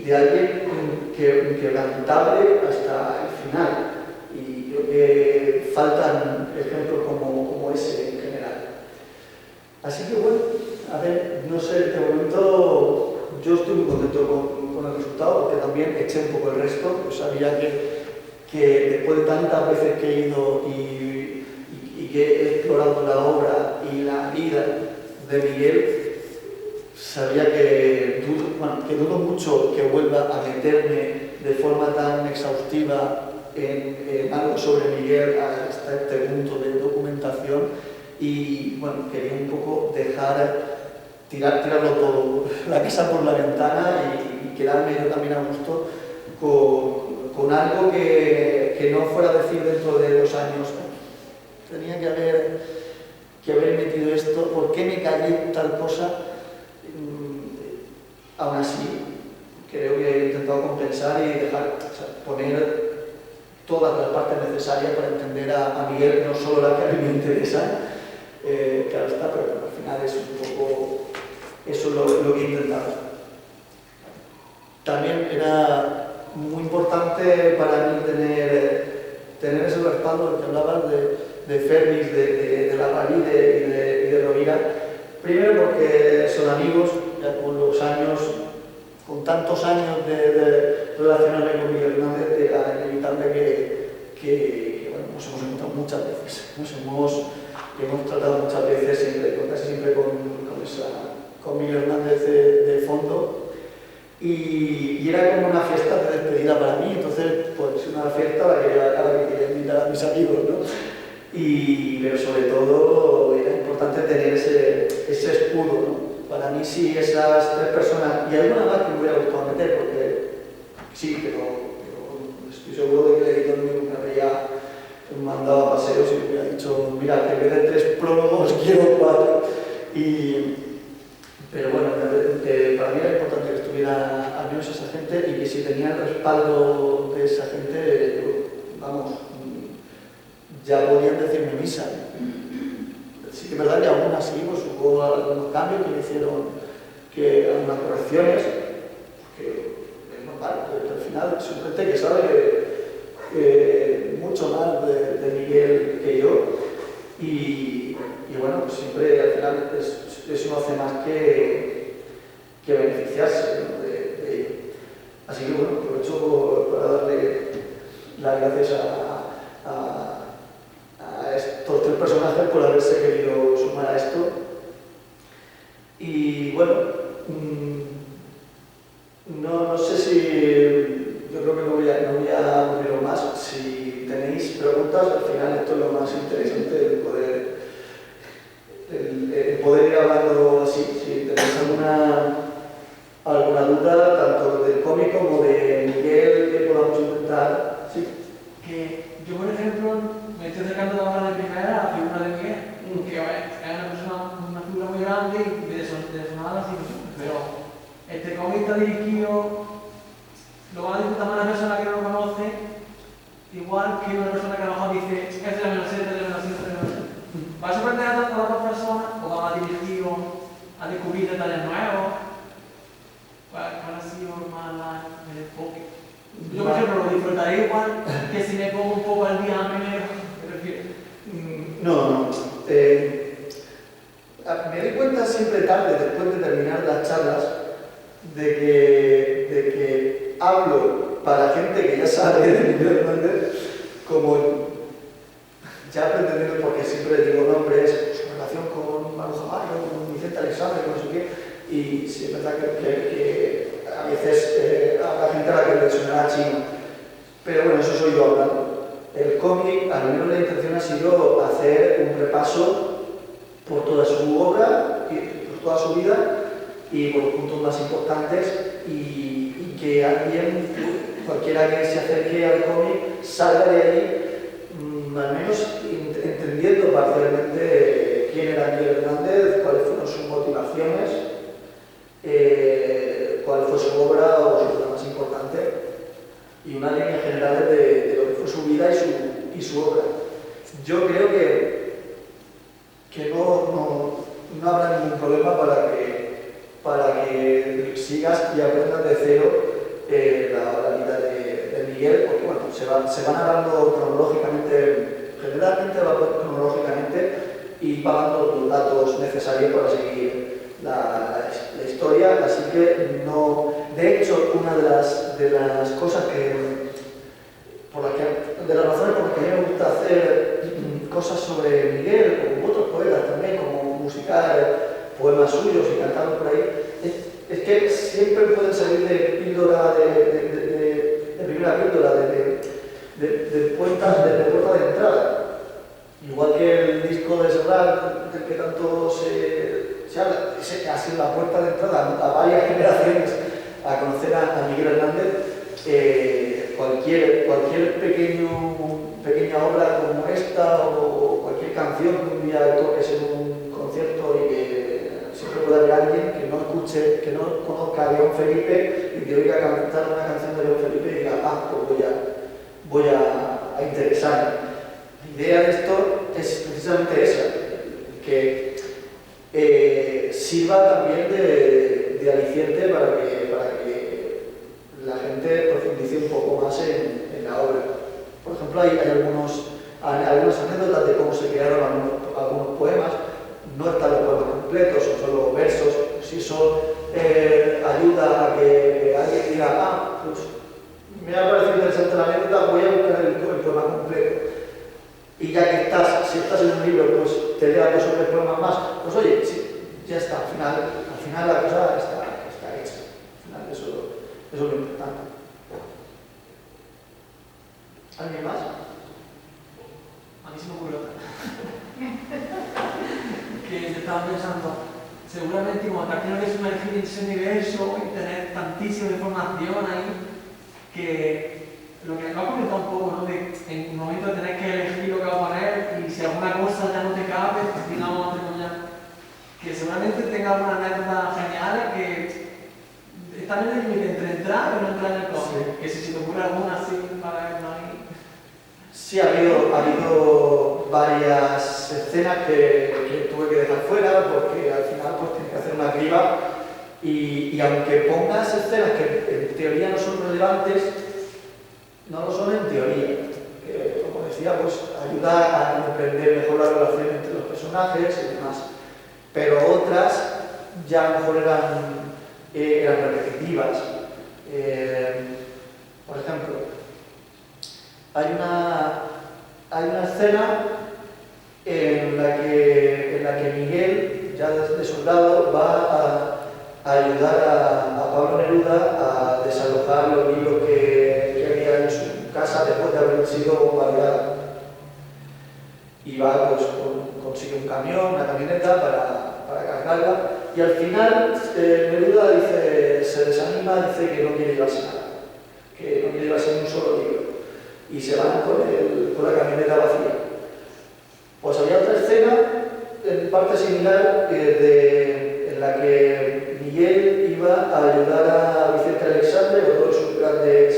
Speaker 3: de alguien inquebrantable hasta el final. Y creo que faltan ejemplos como ese en general. Así que bueno, a ver, no sé, de momento yo estoy muy contento con el resultado, porque también eché un poco el resto. Yo sabía que después de tantas veces que he ido y que he explorado la obra y la vida de Miguel, sabía que dudo mucho que vuelva a meterme de forma tan exhaustiva en algo sobre Miguel hasta este punto de documentación, y bueno, quería un poco tirarlo todo, la casa por la ventana, y quedarme yo también a gusto con algo que no fuera a decir dentro de 2 años, tenía que haber metido esto, ¿por qué me callé tal cosa? Aún así, creo que he intentado compensar y poner todas las partes necesarias para entender a Miguel, no solo las que a mí me interesan, claro está, pero al final es un poco eso lo que he intentado. También era muy importante para mí tener ese respaldo del que hablabas de Ferris, de la París y de Rovira. Primero porque son amigos, ya con los años, con tantos años de relacionarme con Miguel Hernández, era inevitable que bueno, nos hemos encontrado muchas veces. Hemos tratado muchas veces, casi siempre con Miguel Hernández de fondo. Y era como una fiesta de despedida para mí, entonces pues una fiesta a la que quería invitar a mis amigos, ¿no? Pero sobre todo era importante tener ese escudo, ¿no? Para mí sí, esas 3 personas, y alguna más que me hubiera gustado meter, porque sí, pero estoy seguro de que el editor mío me habría mandado a paseos y me hubiera dicho, mira, que en vez de 3 prólogos quiero 4. Pero bueno, para mí era importante que estuviera al menos esa gente, y que si tenía el respaldo de esa gente, vamos, ya podían decirme misa. Sí que es verdad que aún así pues, hubo algunos cambios que me hicieron, algunas correcciones, que es normal, pero al final es gente que sabe mucho más de Miguel que yo, y bueno, pues siempre al final eso no hace más que beneficiarse, ¿no? de ello. Así que bueno, aprovecho para darle las gracias a estos 3 personajes por haberse querido sumar a esto. Y bueno, no sé si, yo creo que no voy a aburriros más. Si tenéis preguntas, al final esto es lo más interesante, el poder ir hablando así. Si tenéis alguna duda, tanto del cómic como de Miguel, que podamos intentar. Sí.
Speaker 4: Que yo, por ejemplo, me estoy acercando ahora de primera a la figura de Miguel, que es una figura muy grande y de sonada así, pero este cómic está dirigido, lo van a disfrutar más una persona que no lo conoce, igual que una persona que a lo mejor dice, es de la menos 7, de la menos 7, de la menos 7. ¿Va a sorprender a todas las personas o va a dirigir a descubrir detalles nuevos? ¿Cuál ha sido más el enfoque? Yo, por ejemplo, lo disfrutaré igual que si me pongo un poco al día primero, me refiero.
Speaker 3: No. Me doy cuenta siempre tarde, después de terminar las charlas, de que hablo para gente que ya sabe de Miguel Hernández, como ya pretendiendo, porque siempre digo nombres, su relación con Maruja Mario, con Vicente Alexandre, con no sé qué, y sí es verdad que a veces habrá gente a la que le sonará chino, pero bueno, eso soy yo hablando. El cómic, al menos la intención ha sido hacer un repaso por toda su obra, por toda su vida y por los puntos más importantes, y que alguien, cualquiera que se acerque al cómic, salga de ahí al menos entendiendo parcialmente quién era Miguel Hernández, cuáles fueron sus motivaciones, cuál fue su obra o su obra más importante, y una línea general de lo que fue su vida y su obra. Yo creo que no habrá ningún problema para que sigas y aprendas de cero la vida de Miguel, porque bueno, se van narrando cronológicamente, generalmente va cronológicamente, y va dando los datos necesarios para seguir la historia, así que no... De hecho, una de las cosas de las razones por las que a mí me gusta hacer cosas sobre Miguel, o otros poetas también, como musicar poemas suyos y cantarlos por ahí, es que siempre pueden salir de píldora, de primera píldora, de puerta de entrada. Igual que el disco de Serrat, del que tanto se habla, ese ha sido la puerta de entrada a varias generaciones a conocer a Miguel Hernández. Cualquier pequeña obra como esta o cualquier canción que un día toques en un concierto y que siempre pueda haber alguien que no escuche, que no conozca a León Felipe y que oiga cantar una canción de León Felipe y diga, pues voy a interesarme. La idea de esto es precisamente esa, que sirva también de aliciente para que la gente profundice un poco más en la obra. Por ejemplo, hay algunas anécdotas de cómo se crearon algunos poemas. No están los poemas completos, son solo versos. Si eso ayuda a que alguien diga, pues me ha parecido interesante la anécdota, voy a buscar el poema completo. Y ya que si estás en un libro, pues te leas 2 o 3 poemas más, pues oye, sí, ya está, al final la cosa está hecha. Al final eso es lo importante. ¿Alguien más?
Speaker 4: A mí se me ocurre otra. Que yo estaba pensando, seguramente como te tienes que sumergir en ese universo y tener tantísima información ahí, que lo que me ha comentado un poco, ¿no? De en un momento de tener que elegir lo que va a poner y si alguna cosa ya no te cabe, pues digamos, que seguramente tenga alguna anécdota genial que están en el límite entre entrar o no entrar en el cómic. Sí. Que si se te ocurre alguna así para verlo ahí.
Speaker 3: Sí, ha habido varias escenas que tuve que dejar fuera porque al final pues tienes que hacer una criba y aunque pongas escenas que en teoría no son relevantes, no lo son en teoría. Como decía, pues ayuda a comprender mejor la relación entre los personajes y demás. Pero otras ya a lo mejor eran repetitivas. Por ejemplo, hay una escena en la que Miguel, ya de soldado, va a ayudar a Pablo Neruda a desalojar los libros que había en su casa después de haber sido bombardeado. Y va, pues, consigue un camión, una camioneta para cargarla, y al final Neruda se desanima, dice que no quiere llevarse nada, que no quiere llevarse ni un solo libro. Y se van con la camioneta vacía. Pues había otra escena, en parte similar, en la que Miguel iba a ayudar a Vicente Aleixandre, otro de sus grandes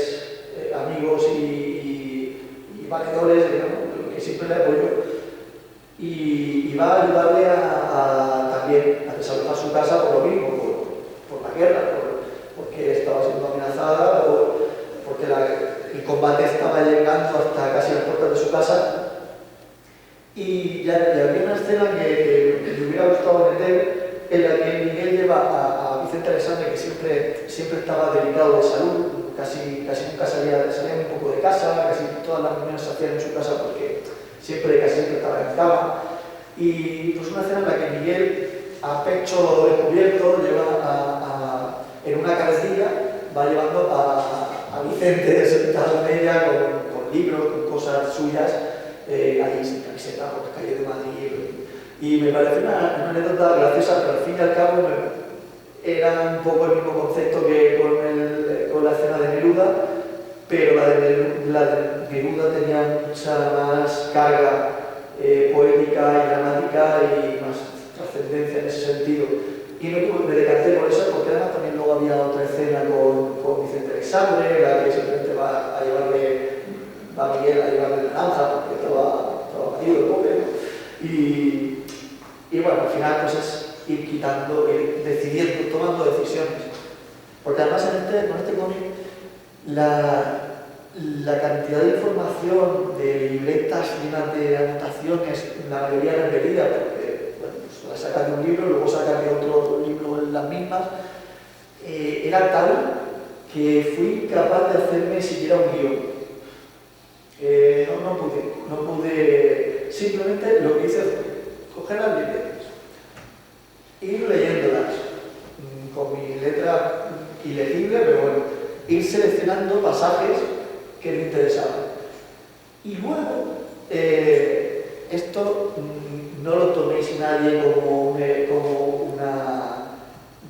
Speaker 3: amigos y valedores, digamos, que siempre le apoyó, y va a ayudarle también a desalojar su casa por lo mismo, por la guerra, porque estaba siendo amenazada, porque el combate estaba llegando hasta casi las puertas de su casa. Y había una escena que me hubiera gustado meter, en la que Miguel lleva a Vicente Aleixandre, que siempre estaba delicado de salud, casi nunca salía un poco de casa, casi todas las reuniones se hacían en su casa porque casi siempre estaba en cama. Y pues una escena en la que Miguel, a pecho descubierto, lleva en una carretilla, va llevando a Vicente sentado en ella con libros, con cosas suyas, ahí sin camiseta por las calles de Madrid. Y me parece una anécdota graciosa, pero al fin y al cabo era un poco el mismo concepto que con la escena de Neruda, pero la de Neruda tenía mucha más carga poética y dramática y más trascendencia en ese sentido. Y me decanté por eso, porque además también luego había otra escena con Vicente Aleixandre, la que simplemente va Miguel a llevarle naranja porque estaba marido, el pobre, ¿no? Y bueno, al final pues es ir quitando, decidiendo, tomando decisiones. Porque además con este cómic la cantidad de información, de libretas llenas de anotaciones, la mayoría repetida, porque bueno, pues la sacas de un libro, luego sacas de otro libro con las mismas, era tal que fui capaz de hacerme siquiera un guión. No pude, simplemente lo que hice fue coger las libretas, ir leyéndolas, con mi letra ilegible, pero bueno, ir seleccionando pasajes que me interesaban. Y luego, esto no lo toméis nadie como una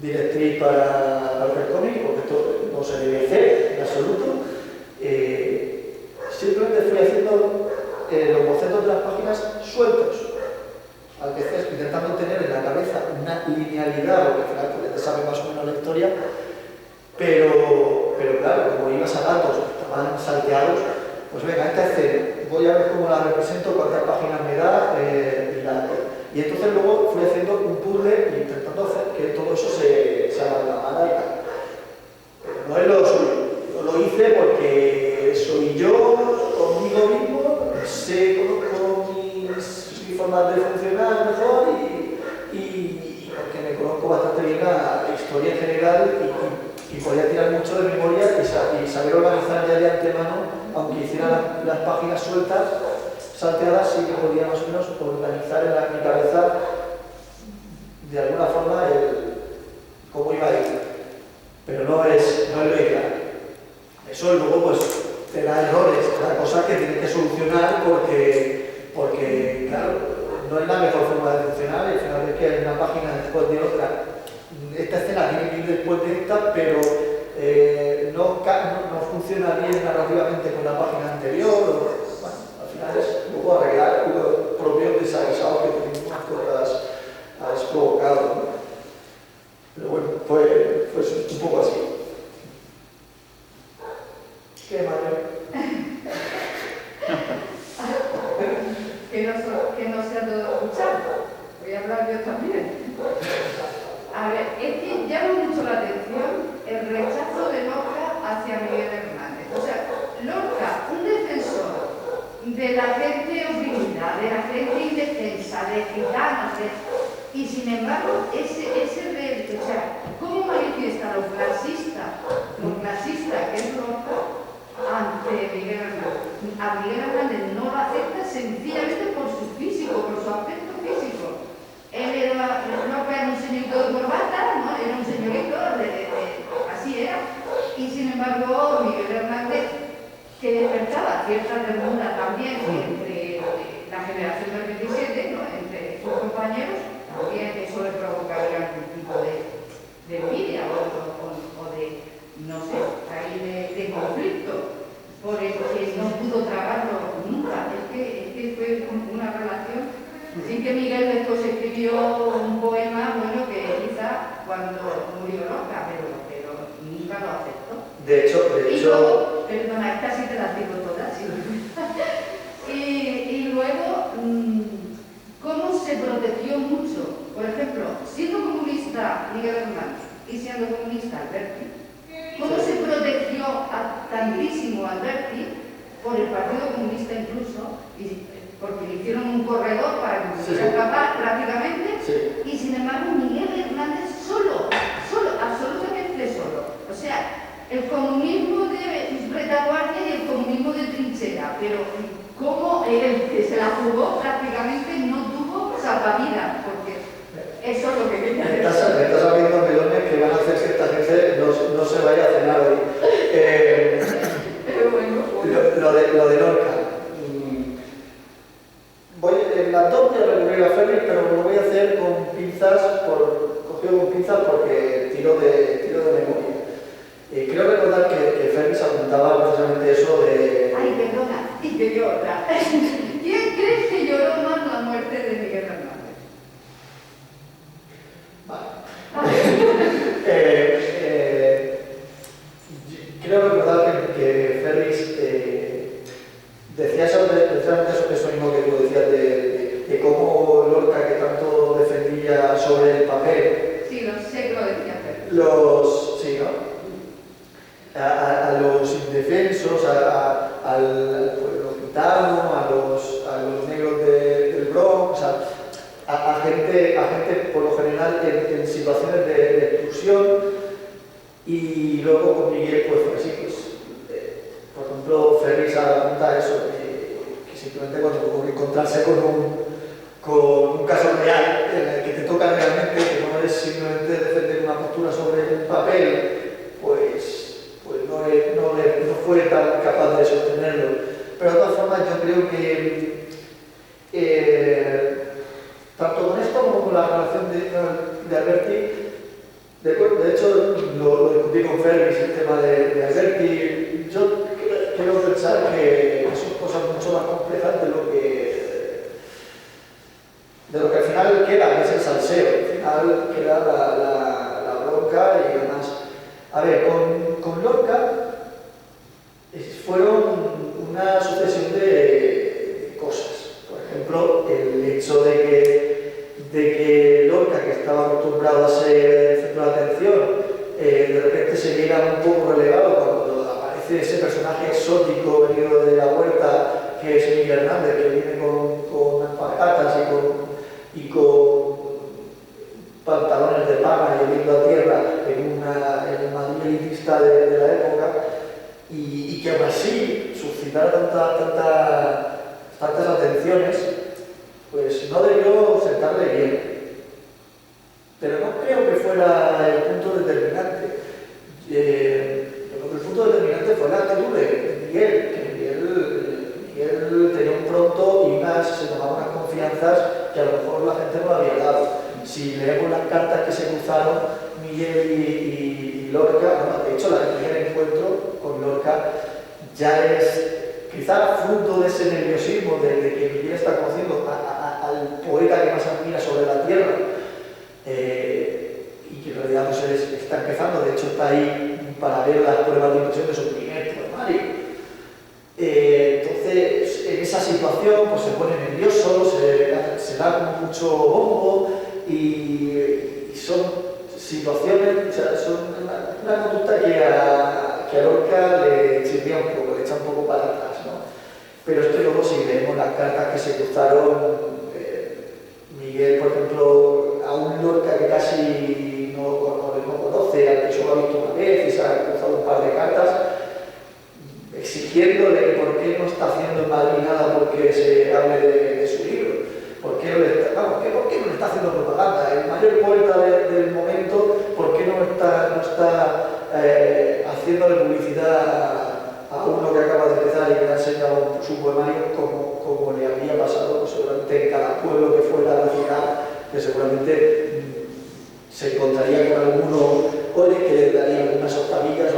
Speaker 3: directriz para hacer cómic, porque esto no se debe hacer en absoluto. Simplemente fui haciendo los bocetos de las páginas sueltos, a veces intentando tener en la cabeza una linealidad, porque al final pues, te sabe más o menos la historia, pero claro, como ibas a datos, estaban salteados, pues venga, esta escena, voy a ver cómo la represento, cuántas páginas me da, y entonces luego fui haciendo un puzzle e intentando hacer que todo eso se amalgamara y tal. Pero no es lo suyo, yo lo hice porque soy yo, conmigo mismo, conozco mis formas de funcionar mejor y porque me conozco bastante bien la historia en general y podía tirar mucho de memoria y saber organizar ya de antemano, aunque hiciera las páginas sueltas, salteadas, sí que podía más o menos organizar en mi cabeza de alguna forma cómo iba a ir. Pero no es lo ideal. Eso luego pues te da errores, te da cosas que tienes que solucionar porque claro, no es la mejor forma de funcionar, y al final es que hay una página después de otra. Esta escena tiene que ir después de esta, pero no funciona bien narrativamente con la página anterior. Bueno, al final es luego arreglar los propios desaguisados que tenemos unas cosas has provocado, ¿no? Pero bueno, fue un poco así. ¿Qué, Mario?
Speaker 5: que no se ha dado escuchar. Voy a hablar yo también. A ver, es que llama mucho la atención el rechazo de Lorca hacia Miguel Hernández. O sea, Lorca, un defensor de la gente oprimida, de la gente indefensa, de gitanos, y sin embargo, o sea, ¿cómo manifiesta lo clasista que es Lorca ante Miguel Hernández? A Miguel Hernández no lo acepta sencillamente por su físico, por su aspecto físico. Lorca era un señorito de corbata, ¿no? Era un señorito, así era. Y sin embargo, Miguel Hernández, que despertaba cierta ternura también entre la generación del 27, ¿no? Entre sus compañeros, también eso le provocaría algún tipo de envidia o de, no sé, ahí de conflicto, por el que no pudo tragarlo nunca. Es que fue una relación. Así que Miguel después escribió un poema, bueno, que quizá cuando murió Lorca, pero nunca lo aceptó.
Speaker 3: De hecho...
Speaker 5: Luego, perdona, casi te las digo todas, ¿sí? y luego, ¿cómo se protegió mucho? Por ejemplo, siendo comunista Miguel Hernández y siendo comunista Alberti, ¿cómo se protegió tantísimo Alberti por el Partido Comunista incluso? Porque le hicieron un corredor para que pudiera escapar prácticamente, y sin embargo Miguel Hernández solo, absolutamente solo. O sea, el comunismo de retaguardia y el comunismo de trinchera, pero como el que se la jugó prácticamente no tuvo salvavidas, porque eso es lo que quería decir.
Speaker 3: Me estás abriendo melones que van a hacer que esta gente no se vaya a cenar hoy.
Speaker 5: Pero bueno,
Speaker 3: lo de Lorca. En las dos voy a recurrir a Ferris, pero lo voy a hacer con pinzas, cogido con pinzas porque tiro de memoria. Creo recordar que Ferris apuntaba precisamente eso de...
Speaker 5: Ay, perdona, y que yo otra. ¿Quién crees que lloró más la muerte de Miguel Hernández?
Speaker 3: Creo recordar que Ferris decía precisamente eso mismo que tú decías de cómo Lorca, que tanto defendía sobre el papel.
Speaker 5: Sí, lo sé que lo decía Ferris.
Speaker 3: Sí, ¿no? A los indefensos, al pueblo gitano, a los negros del Bronx, a gente por lo general en situaciones de exclusión. Y luego con Miguel, pues así, pues, por ejemplo, Ferris apunta eso, que simplemente cuando encontrarse con un caso real en el que te toca realmente, que no es simplemente defender una postura sobre un papel, pues no fue tan capaz de sostenerlo. Pero de todas formas yo creo que tanto con esto como con la relación de Alberti, de hecho lo discutí con Ferris, el tema de Alberti. Yo quiero pensar que son cosas mucho más complejas de lo que al final queda, que es el salseo. Al final queda la bronca y demás. A ver, con Lorca fueron una sucesión de cosas. Por ejemplo, el hecho de que Lorca, que estaba acostumbrado a ser el centro de atención, de repente se viera un poco relegado cuando aparece ese personaje exótico venido de la huerta, que es Miguel Hernández, que viene con alpargatas y con pantalones de pana y oliendo a tierra en el Madrid elitista de la época, y que aún así suscitara tantas atenciones, pues no debió sentarle bien. Pero no creo que fuera el punto determinante. Yo creo que el punto determinante fue la actitud de Miguel, que Miguel tenía un pronto y se tomaba unas confianzas que a lo mejor la gente no había dado. Si leemos las cartas que se cruzaron Miguel y Lorca, de hecho el primer encuentro con Lorca ya es quizá fruto de ese nerviosismo de que Miguel está conociendo al poeta que más admira sobre la tierra, y que en realidad pues, está empezando, de hecho está ahí para ver las pruebas de impresión de su primer poemario. Entonces, en esa situación pues, se pone nervioso, se da como mucho bombo y son situaciones, o sea, son una conducta que a Lorca le chirría un poco, le echa un poco para atrás, ¿no? Pero es que luego si leemos las cartas que se cruzaron, Miguel, por ejemplo, a un Lorca que casi no conoce, al que solo ha visto una vez y se ha cruzado un par de cartas, exigiéndole por qué no está haciendo en Madrid nada porque se hable de su libro, por qué no le está haciendo propaganda, el mayor poeta del momento, por qué no está haciéndole publicidad a uno que acaba de empezar y que le ha enseñado su poemario como le había pasado pues, seguramente en cada pueblo que fuera de la ciudad, que seguramente se encontraría con alguno que le daría algunas octavillas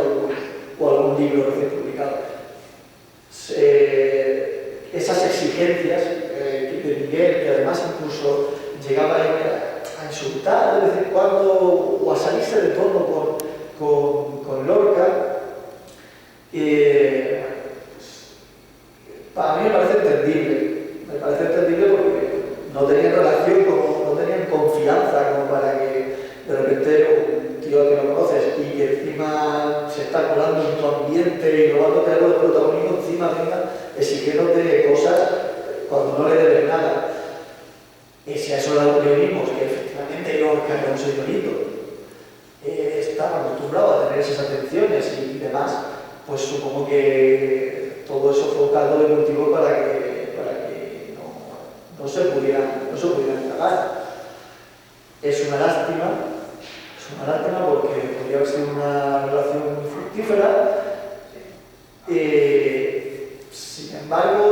Speaker 3: o algún libro recién publicado. Esas exigencias de Miguel, que además incluso llegaba a insultar de vez en cuando o a salirse de tono con Lorca, para mí me parece entendible porque no tenían relación, no tenían confianza como para que de repente un tío que no conoces y que encima se está colando en tu ambiente y robándote algo de protagonismo, encima venga exigiéndote cosas cuando no le debes nada. Y si a eso le unimos que efectivamente Lorca era un señorito, estaba acostumbrado a tener esas atenciones y demás, pues supongo que todo eso fue un caldo de cultivo para que no se pudieran tragar. Es una lástima porque podría haber sido una relación muy fructífera. Sin embargo,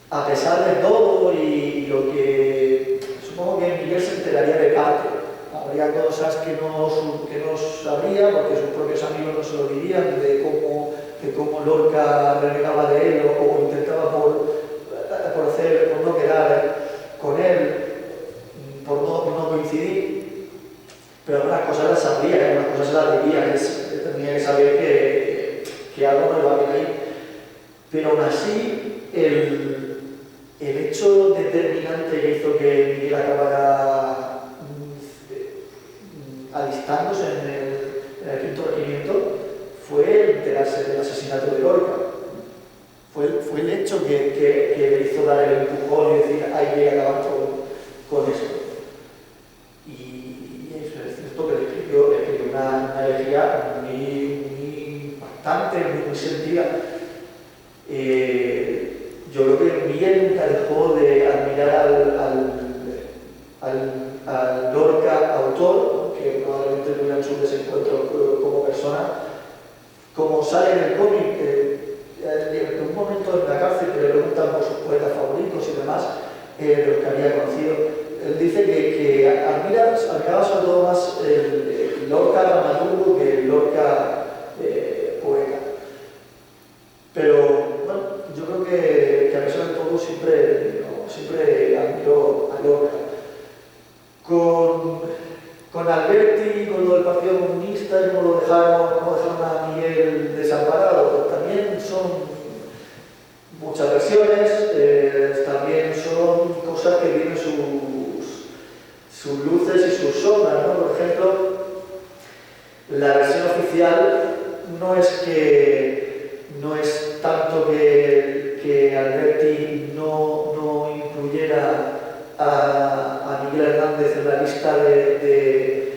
Speaker 3: a pesar de todo y lo que supongo que Miguel se enteraría de parte, habría cosas que no sabría porque sus propios amigos no se lo dirían de cómo Lorca renegaba de él o intentaba por no quedar con él, por no coincidir, pero algunas cosas las sabría, algunas cosas se las diría, tenía que saber que algo no iba bien ahí. Pero aún así, el hecho determinante que hizo que Miguel acabara alistándose en el quinto regimiento fue enterarse del asesinato de Lorca. Fue el hecho que le hizo dar el empujón y decir hay que acabar con como sale en el cómic, en un momento en la cárcel que le preguntan por sus poetas favoritos y demás, de los que había conocido, él dice que admiraba sobre todo más el Lorca dramaturgo que el Lorca poeta. Pero bueno, yo creo que a pesar de todo siempre admiró a Lorca. Con Alberti y con lo del Partido Comunista y cómo dejaron a Miguel desamparado, también son muchas versiones, también son cosas que tienen sus luces y sus sombras, ¿no? Por ejemplo, la versión oficial no es tanto que Alberti no incluyera a Miguel Hernández en la lista de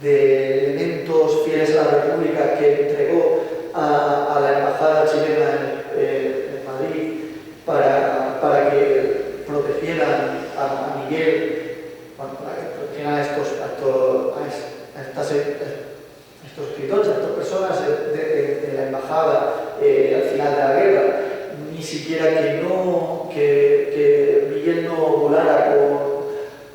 Speaker 3: elementos fieles a la República que entregó a la embajada chilena en Madrid para que protegieran a Miguel, bueno, para que protegieran a estos escritores, a estas personas de la embajada al final de la guerra, ni siquiera que Miguel no volara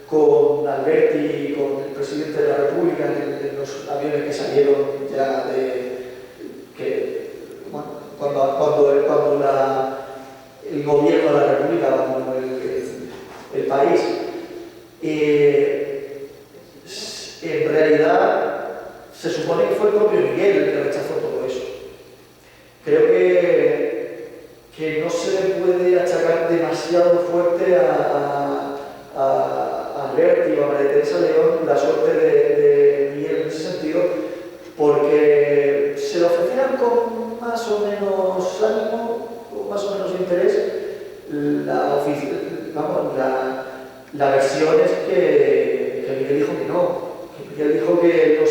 Speaker 3: con Alberti y con el presidente de la República en los aviones que salieron ya cuando el gobierno de la República abandonó el país. En realidad se supone que fue el propio Miguel el que rechazó todo eso. Creo que no se le puede achacar demasiado fuerte a Alberti o a María Teresa León la suerte de Miguel en ese sentido, porque se lo ofrecieran con más o menos ánimo, con más o menos interés. La versión es que Miguel dijo que no. Miguel dijo que no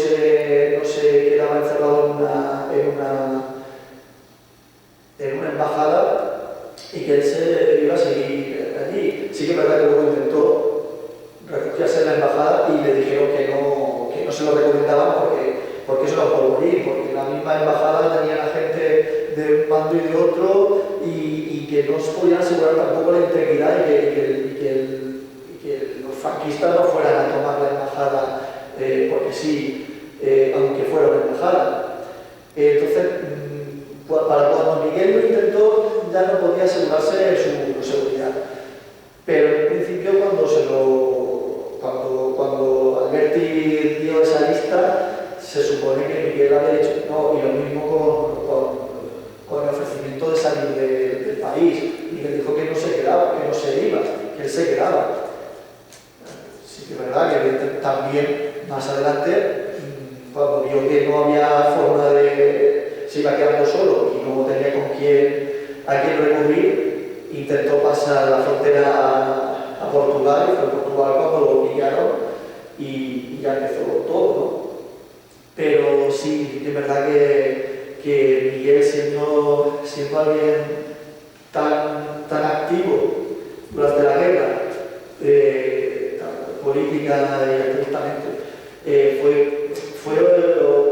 Speaker 3: se quedaba encerrado en una embajada y que él se iba a seguir allí. Sí que es verdad que luego intentó refugiarse en la embajada y le dijeron que no se lo recomendaban porque eso era por morir, porque la misma embajada tenía a gente de un bando y de otro y que no se podían asegurar tampoco la integridad y que los franquistas no fueran a tomar la embajada porque sí, aunque fuera una embajada. Entonces, para cuando Miguel lo intentó, ya no podía asegurarse su seguridad. Pero en principio, cuando Alberti dio esa lista, se supone que Miguel había dicho no, y lo mismo con el ofrecimiento de salir del país. Miguel dijo que no se quedaba, que no se iba, que él se quedaba. Sí que es verdad que también más adelante, cuando vio que no había forma se iba quedando solo y no tenía a quién recurrir, intentó pasar la frontera a Portugal, y fue a Portugal cuando lo pillaron y ya empezó todo, ¿no? Pero sí, es verdad que Miguel, siendo alguien tan activo durante la guerra, política y activistamente, fue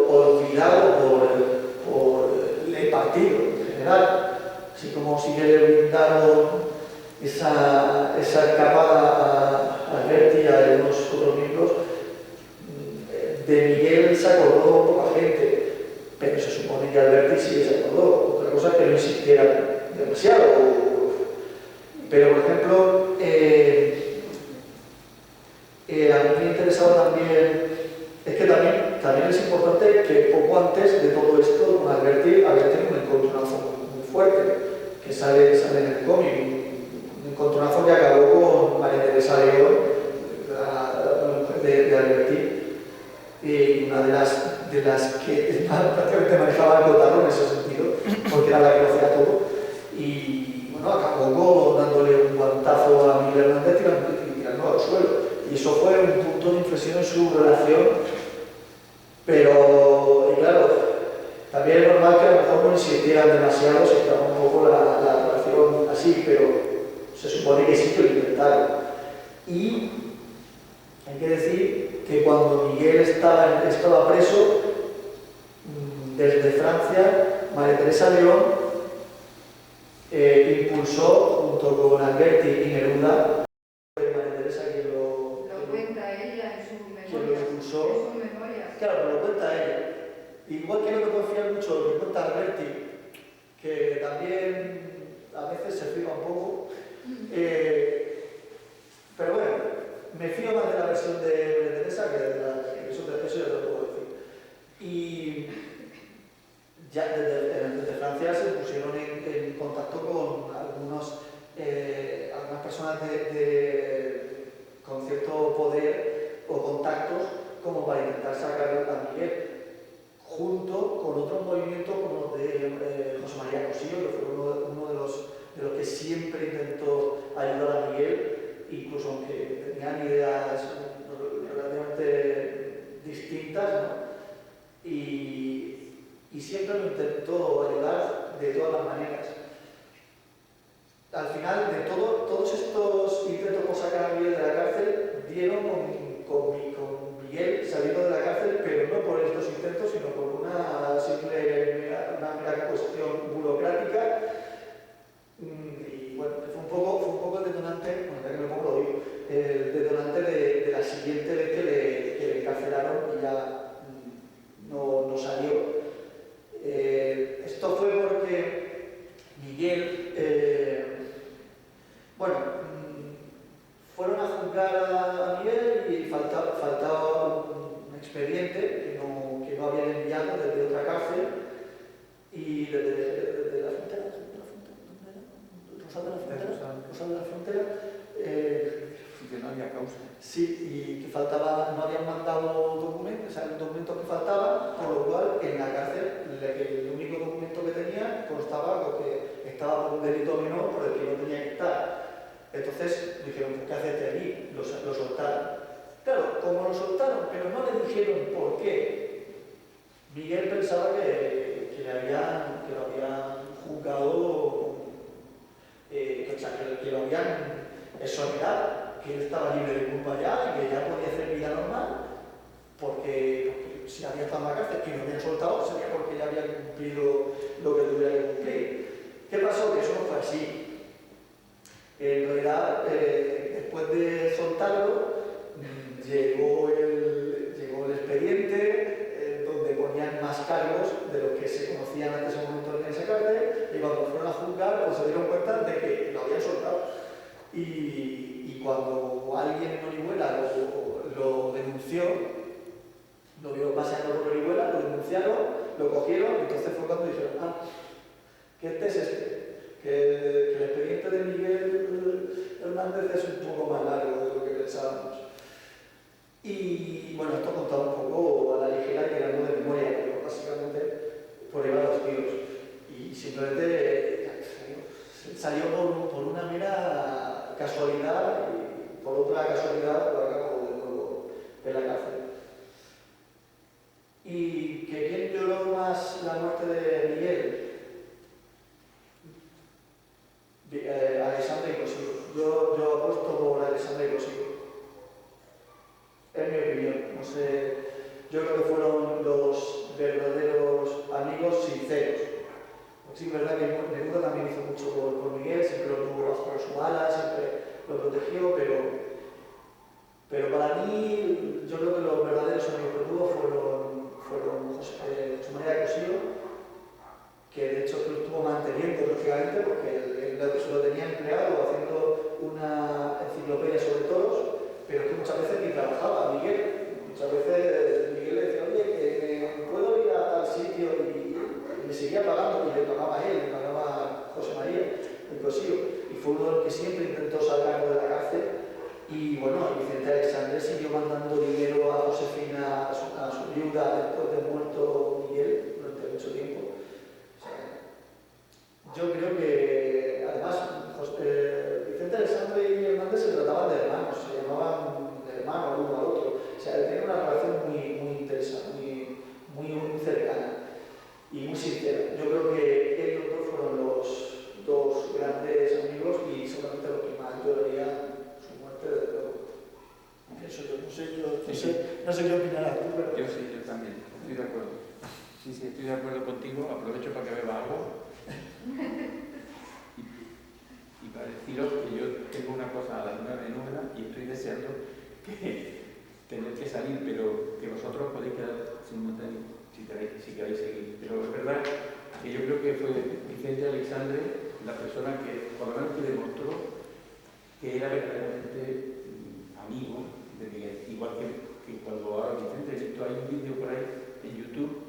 Speaker 3: olvidado por el partido en general, así como si le brindaron esa escapada a Alberti y a algunos otros miembros. De Miguel se acordó poca gente, pero se supone que Alberti sí se acordó. Otra cosa es que no insistieran demasiado. Pero, por ejemplo, a mí me interesaba también, es que también es importante que poco antes de todo esto, con Alberti había tenido un encontronazo muy fuerte, que sale en el cómic, un encontronazo que acabó con María Teresa León, la mujer de Alberti, y una de las que prácticamente manejaba el cotarro en ese sentido, porque era la que lo hacía todo, y bueno, acabó dándole un guantazo a Miguel Hernández y tirándolo al suelo. Y eso fue un punto de inflexión en su relación, pero, y claro, también es normal que a lo mejor no insistieran demasiado, se estaba un poco la relación así, pero se supone que sí que lo intentaron. Y hay que decir que cuando Miguel estaba preso, desde Francia María Teresa León impulsó, junto con Alberti y Neruda, María Teresa quien
Speaker 5: Lo cuenta ella en su memoria.
Speaker 3: quien lo impulsó.
Speaker 5: En su memoria.
Speaker 3: Claro, pero lo cuenta ella. Igual que no te puedo fiar mucho lo que cuenta Alberti, que también a veces se flipa un poco. Pero bueno, me fío más de la versión de María Teresa que de la versión de eso, ya te lo puedo decir. Y ya desde Francia se pusieron en contacto con algunas personas con cierto poder o contactos como para intentar sacar a Miguel, junto con otros movimientos como los de José María Cosillo, que fue uno de los que siempre intentó ayudar a Miguel, incluso aunque tenían ideas relativamente distintas, ¿no? Y siempre lo intentó ayudar de todas las maneras. Al final, de todos estos intentos por sacar a Miguel de la cárcel, dieron con Miguel saliendo de la cárcel, pero no por estos intentos, sino por una mera cuestión burocrática. Y bueno, fue un poco el detonante, bueno, ya que me pongo lo digo, el detonante de la siguiente vez que le encarcelaron y ya no salió. Esto fue porque Miguel, fueron a juzgar a Miguel y faltaba un expediente que no habían enviado desde otra cárcel y desde la frontera, Rosal de la Frontera,
Speaker 1: que no había causa.
Speaker 3: sí, y que no habían mandado documentos, o sea, los documentos que faltaban, por lo cual en la cárcel el único documento que tenía constaba que estaba por un delito menor por el que no tenía que estar. Entonces dijeron, ¿qué haces allí? Lo soltaron. Claro, como lo soltaron, pero no le dijeron por qué, Miguel pensaba que lo habían juzgado, que lo habían exonerado, que él estaba libre de culpa ya y que ya podía hacer vida normal, porque si había estado en la cárcel, que lo habían soltado, sería porque ya había cumplido lo que tuviera que cumplir. ¿Qué pasó? Que eso no fue así. En realidad, después de soltarlo, llegó el expediente donde ponían más cargos de los que se conocían hasta ese momento en esa cárcel, y cuando fueron a juzgar pues se dieron cuenta de que lo habían soltado. Y cuando alguien en Orihuela lo denunció, lo vio paseando por Orihuela, lo denunciaron, lo cogieron, y entonces fue cuando dijeron, que este es que el expediente de Miguel Hernández es un poco más largo de lo que pensábamos. Y bueno, esto contaba un poco a la ligera, que era algo de memoria, pero básicamente por llevar a los tíos. Y simplemente salió por una mera casualidad y por otra casualidad lo acabó de nuevo en la cárcel. ¿Y que quién lloró más la muerte de Miguel? Alexandre y Cosillo. Yo apuesto por Alexandre y Cosillo. Es mi opinión. No sé, yo creo que fueron los verdaderos amigos sinceros. Sí, es verdad que Neruda también hizo mucho por Miguel, siempre lo tuvo bajo su ala, siempre lo protegió, pero para mí, yo creo que los verdaderos amigos que tuvo fueron José María Cosillo, que de hecho lo estuvo manteniendo prácticamente porque se lo tenía empleado haciendo una enciclopedia sobre toros, pero que muchas veces ni trabajaba Miguel. Muchas veces Miguel le decía, oye, que puedo ir a tal sitio, y le seguía pagando, y le pagaba a él, le pagaba a José María, el Cosillo, y fue uno de los que siempre intentó sacarlo de la cárcel. Y bueno, Vicente Alexandre siguió mandando dinero a Josefina, a su viuda, después de muerto Miguel, durante mucho tiempo. Yo creo que, además, Vicente Alexandre y Hernández se trataban de hermanos, se llamaban de hermanos uno al otro. O sea, tenían una relación muy intensa, muy cercana y muy sincera. Yo creo que ellos dos fueron los dos grandes amigos y seguramente los que más llorarían su muerte, desde luego. Pienso yo, no sé qué opinarás tú, pero...
Speaker 1: Yo sí, yo también, estoy de acuerdo. Sí, estoy de acuerdo contigo. Aprovecho para que beba agua. Y para deciros que yo tengo una cosa a las 9 de Núbeda y estoy deseando tener que salir, pero que vosotros podéis quedar simultáneos si queréis seguir. Pero es verdad que yo creo que fue Vicente Aleixandre la persona que, por lo menos, que demostró que era verdaderamente amigo de Miguel. Igual que cuando ahora Vicente, he visto, hay un vídeo por ahí en YouTube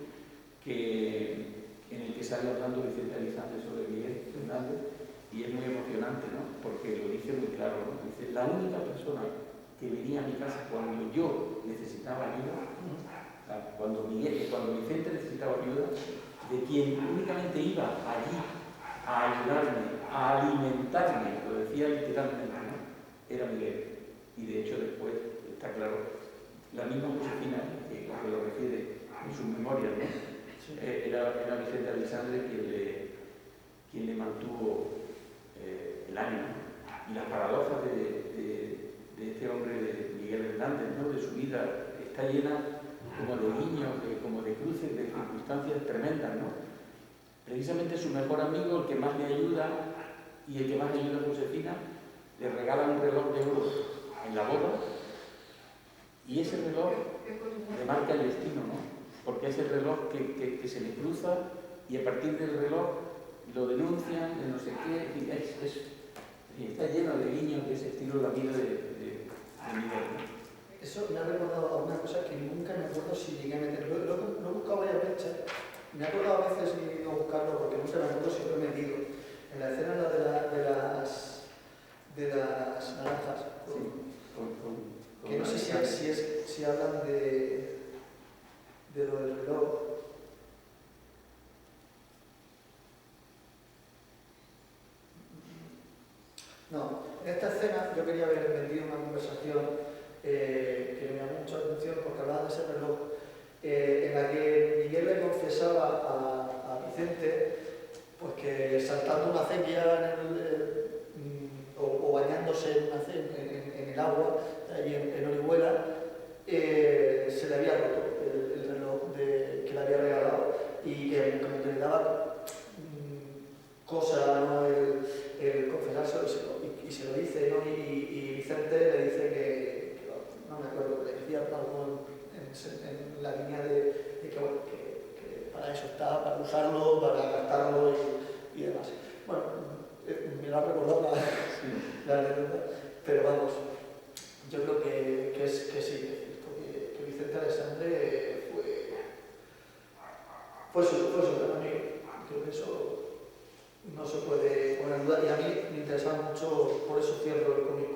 Speaker 1: en el que sale hablando Vicente Aleixandre sobre Miguel Fernández, y es muy emocionante, ¿no? Porque lo dice muy claro, ¿no? Dice, la única persona que venía a mi casa cuando yo necesitaba ayuda, cuando Vicente necesitaba ayuda, de quien únicamente iba allí a ayudarme, a alimentarme, lo decía literalmente, ¿no? Era Miguel. Y de hecho después, está claro, la misma Josefina, que lo refiere en sus memorias, ¿no? Sí. Era Vicente Aleixandre quien le mantuvo el ánimo. Y las paradojas de este hombre, de Miguel Hernández, ¿no? De su vida, está llena como de guiños, como de cruces, de circunstancias tremendas, ¿no? Precisamente su mejor amigo, el que más le ayuda y el que más ayuda a Josefina, le regala un reloj de oro en la boda, y ese reloj le marca el destino, ¿no? Porque es el reloj que se le cruza, y a partir del reloj lo denuncian, de no sé qué, y está lleno de guiños de ese estilo la vida de Miguel, ¿no?
Speaker 3: Eso me ha recordado a una cosa que nunca me acuerdo si llegué a meter. Lo he buscado varias veces. Me he acordado a veces y he ido a buscarlo porque nunca me acuerdo si lo he metido. En la escena de las naranjas.
Speaker 1: Sí,
Speaker 3: que no sé si hablan de lo del reloj. No, en esta escena yo quería haber metido una conversación que me llamó mucho la atención porque hablaba de ese reloj, en la que Miguel le confesaba a Vicente pues que saltando una acequia o bañándose en el agua, ahí en Orihuela, se le había roto el reloj que le había regalado, y que como que le daba cosa, ¿no? el confesarse, y se lo dice, ¿no? Y Vicente le dice que no me acuerdo, que le decía algo en la línea de que, bueno, que para eso está, para usarlo, para gastarlo y demás. Bueno, me lo ha recordado la anécdota, pero vamos, yo creo que sí, que Vicente Aleixandre fue su gran amigo. Creo que eso no se puede poner en duda, y a mí me interesaba mucho, por eso cierro el cómic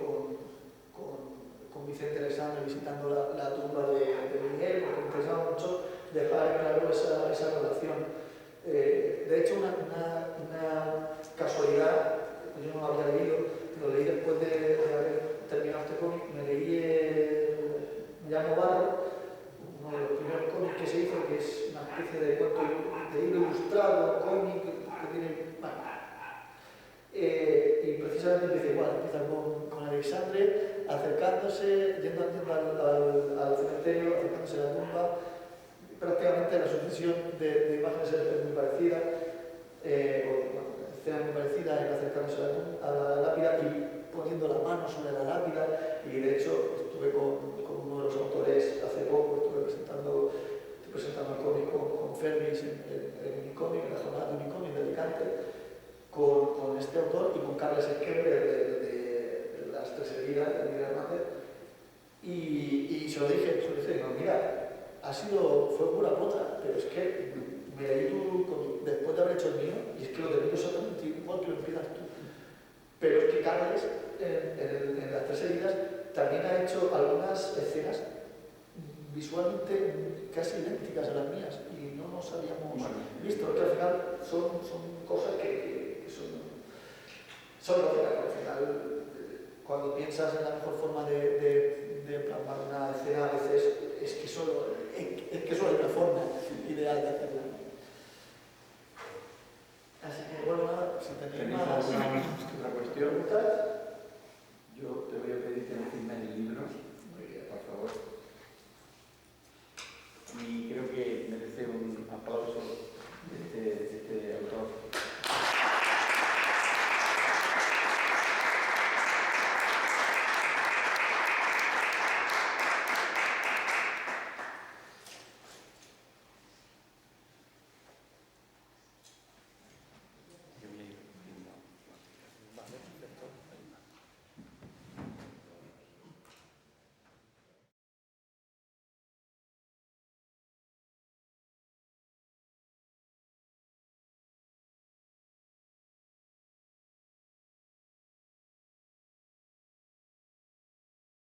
Speaker 3: con Vicente Aleixandre visitando la tumba de Miguel, porque me interesaba mucho dejar claro esa relación. De hecho, una casualidad, yo no lo había leído, lo leí después de haber terminado este cómic, me llamo Barro, uno de los primeros cómics que se hizo, que es una especie de cuento de libro ilustrado, cómic, que tiene... Bueno, y precisamente empieza igual, empieza con Aleixandre acercándose, yendo al cementerio, acercándose a la tumba. Prácticamente la sucesión de imágenes es muy parecida, escenas muy parecidas, el acercándose a la lápida y poniendo la mano sobre la lápida. Y de hecho estuve con uno de los autores hace poco, estuve presentando el cómic con Fermis en Unicómic, en la jornada de Unicómic de Alicante, con este autor y con Carles Esquembre de Las Tres Heridas, de Miguel Hernández, y se lo dije, no, mira, fue pura pota, pero es que me leí tu cómic después de haber hecho el mío, y es que lo termino exactamente igual que lo empiezas tú. Pero es que Carles, en Las Tres Heridas, también ha hecho algunas escenas visualmente casi idénticas a las mías, y no nos habíamos visto, que al final son cosas que son lógicas. Al final, cuando piensas en la mejor forma de